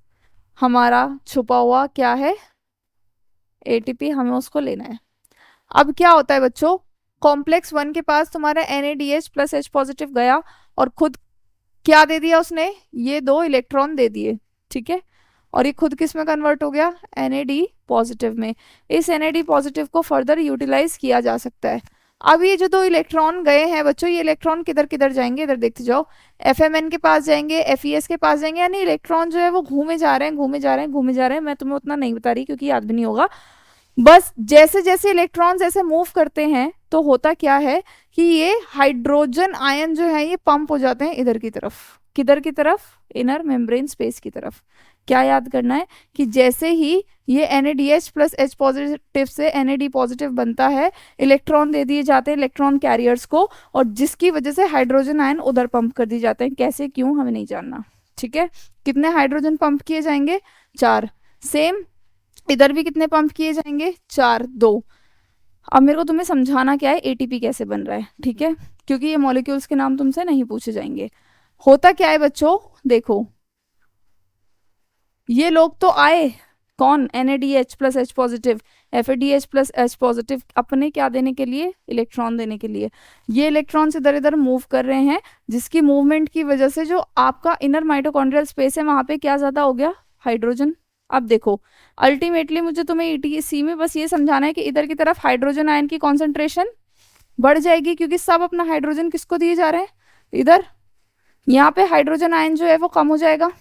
हमारा छुपा हुआ क्या है, ATP, हमें उसको लेना है। अब क्या होता है बच्चों, कॉम्प्लेक्स 1 के पास तुम्हारा NADH प्लस H पॉजिटिव गया और खुद क्या दे दिया उसने, ये 2 इलेक्ट्रॉन दे दिए, ठीक है। और ये खुद किस में कन्वर्ट हो गया, NAD पॉजिटिव में। इस NAD पॉजिटिव को फर्दर यूटिलाइज किया जा सकता है। अब ये जो 2 इलेक्ट्रॉन गए हैं बच्चों, ये इलेक्ट्रॉन किधर किधर जाएंगे, इधर देखते जाओ। FMN के पास जाएंगे, FES के पास जाएंगे, यानी इलेक्ट्रॉन जो है वो घूमे जा रहे हैं, घूमे जा रहे हैं, घूमे जा रहे हैं। मैं तुम्हें उतना नहीं बता रही क्योंकि याद भी नहीं होगा। बस जैसे जैसे इलेक्ट्रॉन्स ऐसे मूव करते हैं तो होता क्या है कि ये हाइड्रोजन आयन जो है ये पंप हो जाते हैं इधर की तरफ। किधर की तरफ, इनर मेम्ब्रेन स्पेस की तरफ। क्या याद करना है कि जैसे ही ये NADH प्लस H पॉजिटिव से NAD पॉजिटिव बनता है, इलेक्ट्रॉन दे दिए जाते हैं इलेक्ट्रॉन कैरियर्स को, और जिसकी वजह से हाइड्रोजन आयन उधर पंप कर दिए जाते हैं। कैसे क्यों हमें नहीं जानना, ठीक है। कितने हाइड्रोजन पंप किए जाएंगे, 4। सेम इधर भी कितने पंप किए जाएंगे, 4, 2। अब मेरे को तुम्हें समझाना क्या है एटीपी कैसे बन रहा है, ठीक है, क्योंकि ये मॉलिक्यूल्स के नाम तुमसे नहीं पूछे जाएंगे। होता क्या है बच्चों, देखो ये लोग तो आए, कौन, NADH plus H positive, FADH plus H positive, अपने क्या देने के लिए, इलेक्ट्रॉन देने के लिए। ये इलेक्ट्रॉन इधर इधर मूव कर रहे हैं, जिसकी मूवमेंट की वजह से जो आपका इनर माइटोकॉन्ड्रियल स्पेस है वहां पे क्या ज्यादा हो गया, हाइड्रोजन। अब देखो अल्टीमेटली मुझे तुम्हें ETC में बस ये समझाना है कि इधर की तरफ हाइड्रोजन आयन की कॉन्सेंट्रेशन बढ़ जाएगी, क्योंकि सब अपना हाइड्रोजन किसको दिए जा रहे हैं, इधर। यहाँ पे हाइड्रोजन आयन जो है वो कम हो जाएगा,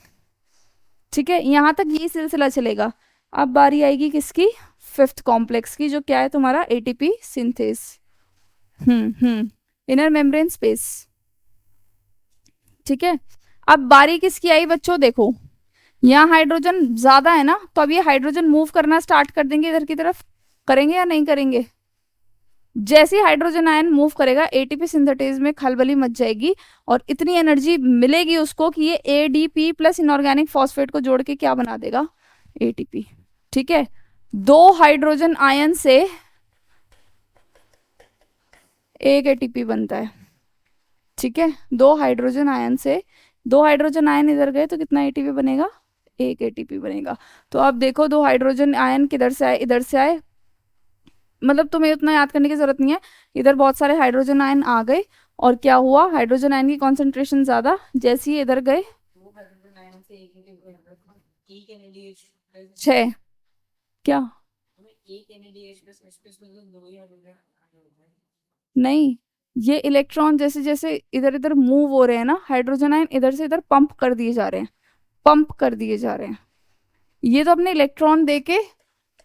ठीक है, यहां तक यही सिलसिला चलेगा। अब बारी आएगी किसकी, फिफ्थ कॉम्प्लेक्स की, जो क्या है तुम्हारा ATP synthase. Inner membrane space, ठीक है। अब बारी किसकी आई बच्चों, देखो यहाँ हाइड्रोजन ज्यादा है ना, तो अब ये हाइड्रोजन मूव करना स्टार्ट कर देंगे इधर की तरफ, करेंगे या नहीं करेंगे। जैसे ही हाइड्रोजन आयन मूव करेगा एटीपी सिंथेटेज में खलबली मच जाएगी, और इतनी एनर्जी मिलेगी उसको कि ये ADP प्लस इनऑर्गेनिक फॉस्फेट को जोड़ के क्या बना देगा, ATP, ठीक है। दो हाइड्रोजन आयन से एक ATP बनता है, ठीक है, दो हाइड्रोजन आयन से, दो हाइड्रोजन आयन इधर गए तो कितना ATP बनेगा, एक ATP बनेगा। तो अब देखो दो हाइड्रोजन आयन किधर से आए, इधर से आए, मतलब तुम्हें उतना याद करने की जरूरत नहीं है, इधर बहुत सारे हाइड्रोजन आयन आ गए, और क्या हुआ, हाइड्रोजन आयन की कॉन्सेंट्रेशन ज्यादा, जैसे ही इधर गए, छह, क्या, नहीं, ये इलेक्ट्रॉन जैसे जैसे इधर इधर मूव हो रहे हैं ना, हाइड्रोजन आयन इधर से इधर पंप कर दिए जा रहे हैं, पंप कर दिए जा रहे हैं। ये तो अपने इलेक्ट्रॉन दे के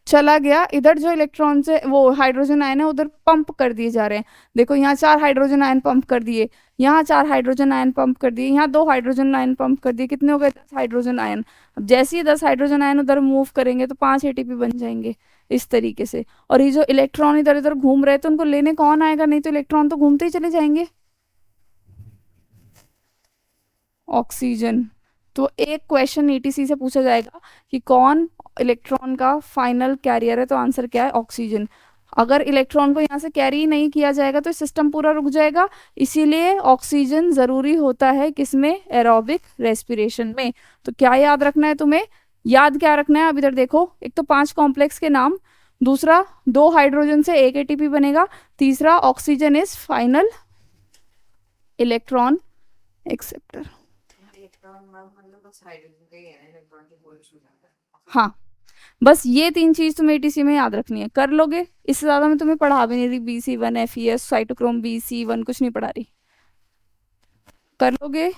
चला गया, इधर जो इलेक्ट्रॉन से वो हाइड्रोजन आयन है उधर पंप कर दिए जा रहे हैं। देखो यहाँ 4 हाइड्रोजन आयन पंप कर दिए, यहाँ 4 हाइड्रोजन आयन पंप कर दिए, यहाँ 2 हाइड्रोजन आयन पंप कर दिए, कितने हो गए, 10 हाइड्रोजन आयन। अब जैसे ही 10 हाइड्रोजन आयन उधर मूव करेंगे तो 5 ATP बन जाएंगे इस तरीके से। और ये जो इलेक्ट्रॉन इधर इधर घूम रहे तो उनको लेने कौन आएगा, नहीं तो इलेक्ट्रॉन तो घूमते ही चले जाएंगे, ऑक्सीजन। तो एक क्वेश्चन ETC से पूछा जाएगा कि कौन इलेक्ट्रॉन का फाइनल कैरियर है, तो आंसर क्या है, ऑक्सीजन। अगर इलेक्ट्रॉन को यहाँ से कैरी नहीं किया जाएगा तो सिस्टम पूरा रुक जाएगा, इसीलिए ऑक्सीजन जरूरी होता है किसमें, एरोबिक रेस्पिरेशन में। तो क्या याद रखना है तुम्हें, याद क्या रखना है, अब इधर देखो, एक तो 5 कॉम्प्लेक्स के नाम, दूसरा 2 हाइड्रोजन से एक ATP बनेगा, तीसरा oxygen is final electron acceptor. हाँ, बस ये 3 चीज तुम्हें ETC में याद रखनी है, कर लोगे, इससे ज्यादा मैं तुम्हें पढ़ा भी नहीं रही, BC1 FES साइटोक्रोम BC1 कुछ नहीं पढ़ा रही, कर लोगे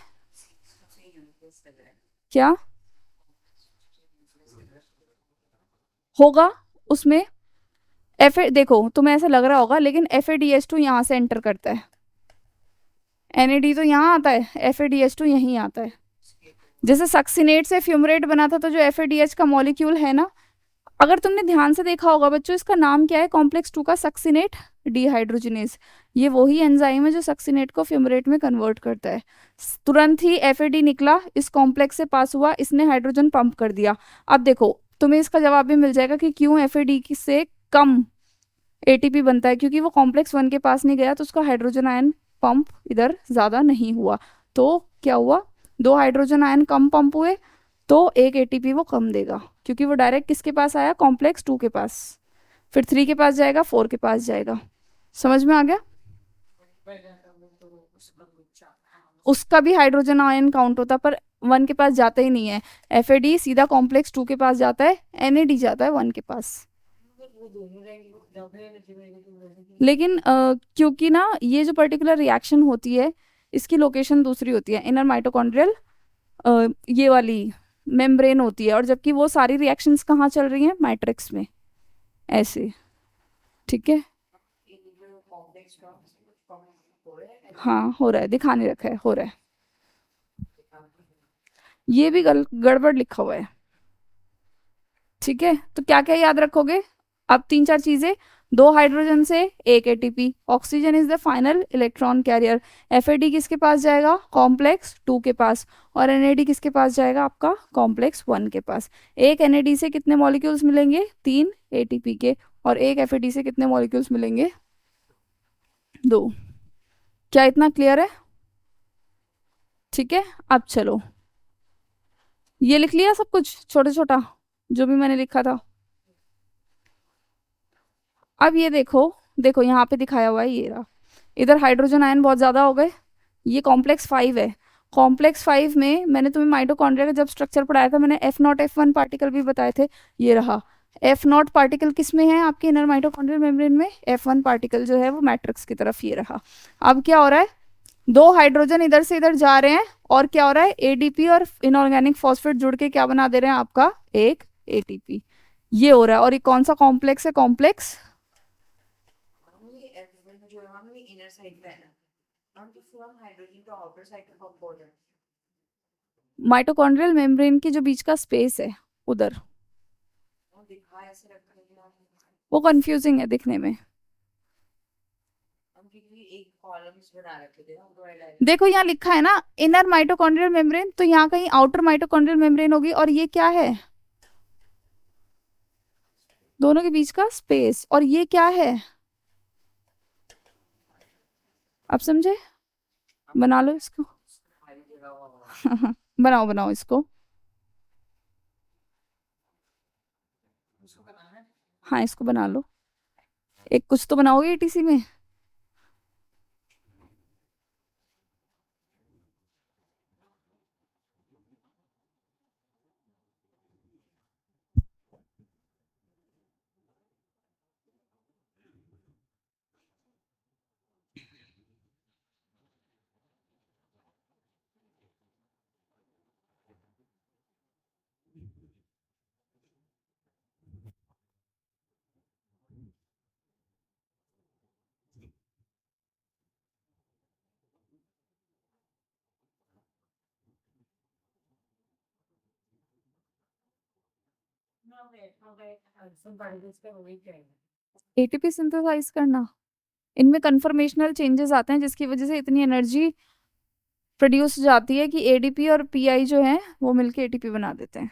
क्या होगा उसमें। देखो तुम्हें ऐसा लग रहा होगा, लेकिन FADH2 यहाँ से एंटर करता है, NAD तो यहाँ आता है, FADH2 यहीं आता है। जैसे सक्सिनेट से फ्यूमरेट बना था, तो जो FADH का मॉलिक्यूल है ना, अगर तुमने ध्यान से देखा होगा बच्चों, इसका नाम क्या है, कॉम्प्लेक्स 2 का सक्सिनेट डिहाइड्रोजिनेज। ये वही एंजाइम है जो सक्सिनेट को फ्यूमरेट में कन्वर्ट करता है। तुरंत ही FAD निकला, इस कॉम्प्लेक्स से पास हुआ, इसने हाइड्रोजन पंप कर दिया। अब देखो तुम्हें इसका जवाब भी मिल जाएगा कि क्यों FAD से कम ATP बनता है, क्योंकि वो कॉम्प्लेक्स 1 के पास नहीं गया, तो उसका हाइड्रोजन आयन पंप इधर ज्यादा नहीं हुआ। तो क्या हुआ, 2 हाइड्रोजन आयन कम पंप हुए, तो एक ATP वो कम देगा, क्योंकि वो डायरेक्ट किसके पास आया, कॉम्प्लेक्स 2 के पास, फिर 3 के पास जाएगा, 4 के पास जाएगा। समझ में आ गया, उसका भी हाइड्रोजन आयन काउंट होता, पर 1 के पास जाता ही नहीं है। FAD सीधा कॉम्प्लेक्स 2 के पास जाता है, NAD जाता है 1 के पास। लेकिन क्योंकि ना ये जो पर्टिकुलर रिएक्शन होती है, इसकी लोकेशन दूसरी होती है, इनर माइटोकॉन्ड्रियल ये वाली मेम्ब्रेन होती है, और जबकि वो सारी रिएक्शंस कहाँ चल रही हैं, मैट्रिक्स में, ऐसे, ठीक है। हाँ हो रहा है, दिखा नहीं रखा है, हो रहा है, ये भी गड़बड़ लिखा हुआ है, ठीक है। तो क्या क्या याद रखोगे, अब 3-4 चीजें, 2 हाइड्रोजन से एक ATP, oxygen is the final electron carrier, FAD किसके पास जाएगा, कॉम्प्लेक्स 2 के पास, और NAD किसके पास जाएगा, आपका कॉम्प्लेक्स 1 के पास। एक NAD से कितने मॉलिक्यूल्स मिलेंगे, 3 ATP के, और एक एफएटी से कितने मॉलिक्यूल्स मिलेंगे? 2। क्या इतना क्लियर है? ठीक है, अब चलो, ये लिख लिया सब कुछ छोटा छोटा जो भी मैंने लिखा था। अब ये देखो, देखो यहाँ पे दिखाया हुआ है, ये रहा। इधर हाइड्रोजन आयन बहुत ज़्यादा हो गए, ये कॉम्प्लेक्स 5 है। कॉम्प्लेक्स 5 में मैंने तुम्हें माइटोकॉन्ड्रिया का जब स्ट्रक्चर पढ़ाया था, मैंने F0 F1 पार्टिकल भी बताए थे। ये रहा F0 पार्टिकल, किस में है आपके इनर माइटोकॉन्ड्रियल मेम्ब्रेन में? F1 पार्टिकल जो है वो मैट्रिक्स की तरफ, ये रहा। अब क्या हो रहा है, 2 हाइड्रोजन इधर से इधर जा रहे हैं, और क्या हो रहा है, एडीपी और इनऑर्गेनिक फॉस्फेट जुड़ के क्या बना दे रहे हैं आपका, एक एटीपी। ये हो रहा है। और ये कौन सा कॉम्प्लेक्स है? कॉम्प्लेक्स माइटोकॉन्ड्रियल मेम्ब्रेन की जो बीच का स्पेस है उधर, वो कंफ्यूजिंग है दिखने में। देखो यहाँ लिखा है ना इनर माइटोकॉन्ड्रियल मेम्ब्रेन, तो यहाँ कहीं आउटर माइटोकॉन्ड्रियल मेम्ब्रेन होगी, और ये क्या है, दोनों के बीच का स्पेस। और ये क्या है, अब समझे? बना लो इसको। बनाओ बनाओ इसको। हाँ इसको बना लो, एक कुछ तो बनाओगे एटीसी में। एटीपी सिंथेसाइज करना, इनमें कन्फर्मेशनल चेंजेस आते हैं जिसकी वजह से इतनी एनर्जी प्रोड्यूस हो जाती है कि एडीपी और पीआई जो है वो मिलके एटीपी बना देते हैं।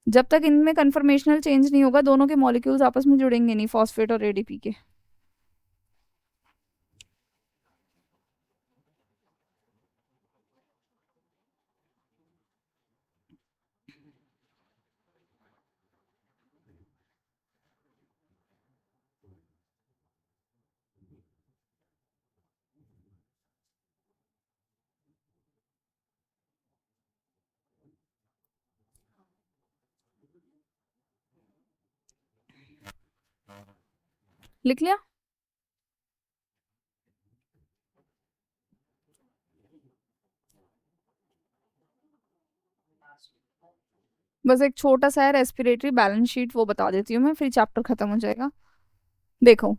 जब तक इनमें कन्फर्मेशनल चेंज नहीं होगा, दोनों के मॉलिक्यूल्स आपस में जुड़ेंगे नहीं, फॉस्फेट और एडीपी के। लिख लिया? बस एक छोटा सा है रेस्पिरेटरी बैलेंस शीट, वो बता देती हूँ मैं, फिर चैप्टर खत्म हो जाएगा। देखो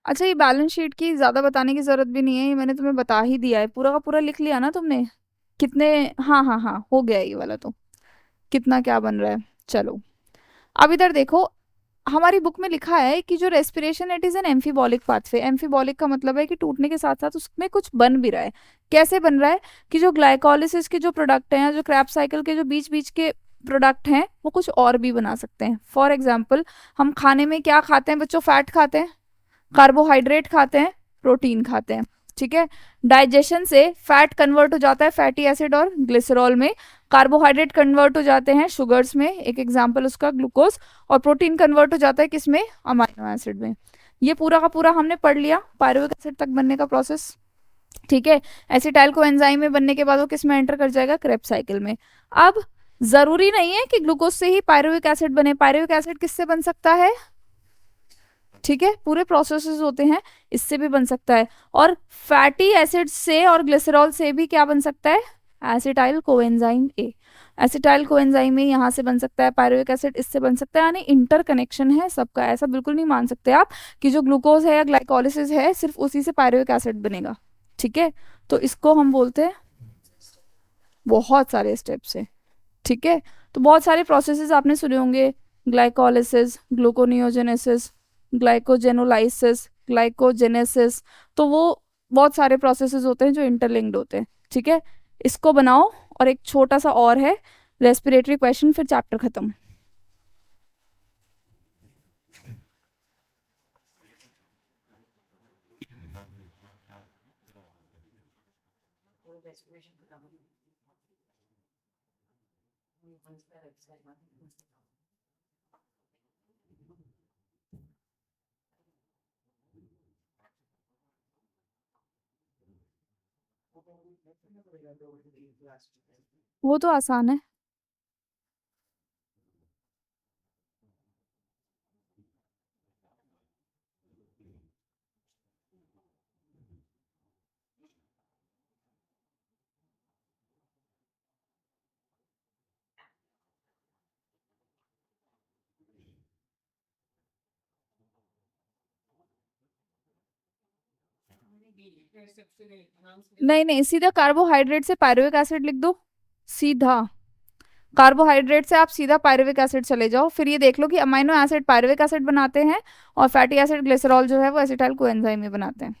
अच्छा, ये बैलेंस शीट की ज्यादा बताने की जरूरत भी नहीं है, ये मैंने तुम्हें बता ही दिया है, पूरा का पूरा लिख लिया ना तुमने। कितने, हाँ हाँ हाँ हो गया ये वाला तो, कितना क्या बन रहा है। चलो अब इधर देखो, हमारी बुक में लिखा है कि जो respiration it is an amphibolic pathway. Amphibolic का मतलब है कि टूटने के साथ साथ उसमें कुछ बन भी रहा है। कैसे बन रहा है, कि जो ग्लाइकोलिसिस के जो प्रोडक्ट हैं, जो क्रैब साइकिल के जो बीच बीच के प्रोडक्ट हैं, वो कुछ और भी बना सकते हैं। फॉर एग्जाम्पल, हम खाने में क्या खाते हैं बच्चों? फैट खाते हैं, कार्बोहाइड्रेट खाते हैं, प्रोटीन खाते हैं। ठीक है, डाइजेशन से फैट कन्वर्ट हो जाता है फैटी एसिड और ग्लिसरॉल में, कार्बोहाइड्रेट कन्वर्ट हो जाते हैं शुगर्स में, एक एग्जांपल उसका ग्लूकोज, और प्रोटीन कन्वर्ट हो जाता है किसमें? अमाइनो एसिड में। ये पूरा का पूरा हमने पढ़ लिया पायरुविक एसिड तक बनने का प्रोसेस। ठीक है, एसिटाइल को एंजाइम में बनने के बाद वो किस में एंटर कर जाएगा? क्रेब्स साइकिल में। अब जरूरी नहीं है कि ग्लूकोज से ही पायरुविक एसिड बने, पायरुविक एसिड किससे बन सकता है? ठीक है, पूरे प्रोसेसेस होते हैं, इससे भी बन सकता है। और फैटी एसिड से और ग्लिसरॉल से भी क्या बन सकता है? एसिटाइल कोएंजाइम ए। एसिटाइल कोएंजाइम ए यहाँ से बन सकता है, पायरुविक एसिड इससे बन सकता है, यानी इंटरकनेक्शन है सबका। ऐसा बिल्कुल नहीं मान सकते आप कि जो ग्लूकोज है या ग्लाइकोलिसिस है सिर्फ उसी से पायरुविक एसिड बनेगा। ठीक है, तो इसको हम बोलते हैं, बहुत सारे स्टेप्स है। ठीक है, तो बहुत सारे प्रोसेसेस आपने सुने होंगे, ग्लाइकोलिसिस, ग्लूकोनियोजेनेसिस, ग्लाइकोजेनोलाइसिस, ग्लाइकोजेनेसिस, तो वो बहुत सारे प्रोसेसेस होते हैं जो इंटरलिंक्ड होते हैं। ठीक है, इसको बनाओ। और एक छोटा सा और है रेस्पिरेटरी क्वेश्चन, फिर चैप्टर खत्म। वो तो आसान है। नहीं नहीं, सीधा कार्बोहाइड्रेट से पायरुविक एसिड लिख दो। सीधा कार्बोहाइड्रेट से आप सीधा पायरुविक एसिड चले जाओ, फिर ये देख लो कि अमाइनो एसिड पायरुविक एसिड बनाते हैं और फैटी एसिड ग्लिसरॉल जो है वो एसिटाइल कोएंजाइम में बनाते हैं।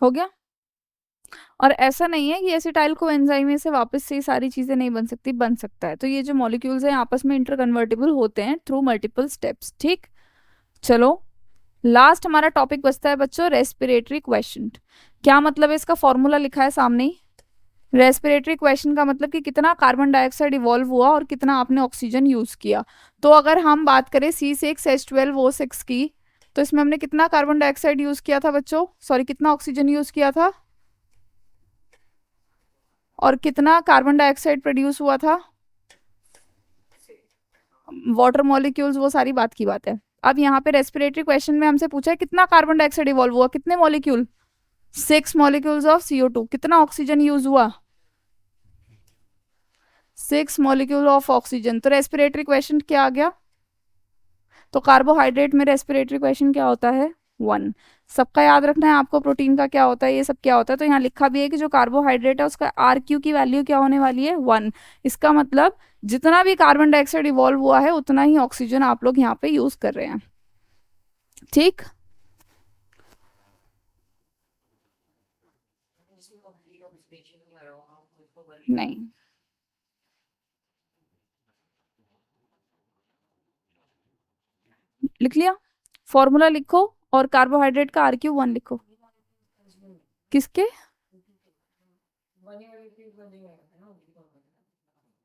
हो गया। और ऐसा नहीं है कि एसिटाइल कोएंजाइम में से वापस से ये सारी चीजें नहीं बन सकती, बन सकता है। तो ये जो मॉलिक्यूल्स हैं आपस में इंटरकन्वर्टिबल होते हैं थ्रू मल्टीपल स्टेप्स। ठीक, चलो लास्ट हमारा टॉपिक बचता है बच्चों रेस्पिरेटरी क्वेश्चन। क्या मतलब है इसका? फॉर्मूला लिखा है सामने ही। रेस्पिरेटरी क्वेश्चन का मतलब कि कितना कार्बन डाइऑक्साइड इवॉल्व हुआ और कितना आपने ऑक्सीजन यूज किया। तो अगर हम बात करें C6H12O6 की, तो इसमें हमने कितना कार्बन डाइऑक्साइड यूज किया था बच्चों, सॉरी कितना ऑक्सीजन यूज किया था, और कितना कार्बन डाइऑक्साइड प्रोड्यूस हुआ था, वाटर मॉलिक्यूल्स, वो सारी बात की बात है। अब यहाँ पे रेस्पिरेटरी क्वेश्चन में हमसे पूछा है कितना कार्बन डाइऑक्साइड इवॉल्व हुआ, कितने मॉलिक्यूल, 6 मॉलिक्यूल्स ऑफ CO2। कितना ऑक्सीजन यूज हुआ, 6 मॉलिक्यूल ऑफ ऑक्सीजन। तो रेस्पिरेटरी क्वेश्चन क्या आ गया? तो कार्बोहाइड्रेट में रेस्पिरेटरी क्वेश्चन क्या होता है, 1। सबका याद रखना है आपको, प्रोटीन का क्या होता है, ये सब क्या होता है। तो यहाँ लिखा भी है कि जो कार्बोहाइड्रेट है उसका RQ की वैल्यू क्या होने वाली है, 1। इसका मतलब जितना भी कार्बन डाइऑक्साइड इवॉल्व हुआ है उतना ही ऑक्सीजन आप लोग यहाँ पे यूज कर रहे हैं। ठीक, नहीं लिख लिया, फॉर्मूला लिखो और कार्बोहाइड्रेट का RQ 1 लिखो। किसके?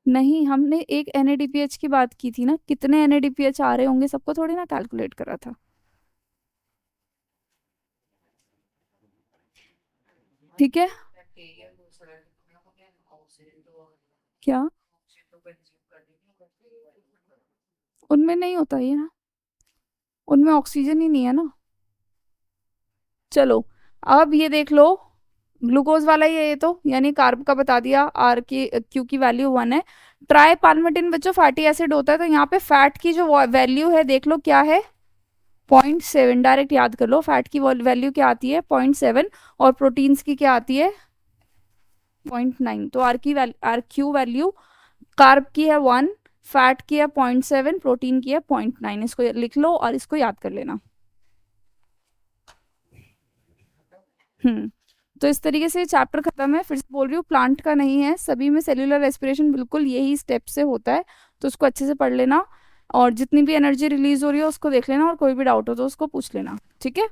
नहीं, हमने एक NADPH की बात की थी ना, कितने NADPH आ रहे होंगे सबको थोड़ी ना कैलकुलेट करा था। ठीक है, क्या उनमें नहीं होता ये ना, उनमें ऑक्सीजन ही नहीं है ना। चलो अब ये देख लो, ग्लूकोज वाला ही है ये तो, यानी कार्ब का बता दिया, RQ की वैल्यू 1 है। ट्राई पाल्मिटिन बच्चों फैटी एसिड होता है, तो यहाँ पे फैट की जो वैल्यू है देख लो क्या है, 0.7। डायरेक्ट याद कर लो, फैट की वैल्यू क्या आती है, 0.7, और प्रोटीन्स की क्या आती है, 0.9। तो RQ वैल्यू कार्ब की है 1, फैट की है 0.7, प्रोटीन की है 0.9। इसको लिख लो और इसको याद कर लेना। तो इस तरीके से चैप्टर खत्म है। फिर से बोल रही हूँ, प्लांट का नहीं है, सभी में सेल्यूलर रेस्पिरेशन बिल्कुल यही स्टेप से होता है। तो उसको अच्छे से पढ़ लेना और जितनी भी एनर्जी रिलीज हो रही है उसको देख लेना, और कोई भी डाउट हो तो उसको पूछ लेना। ठीक है।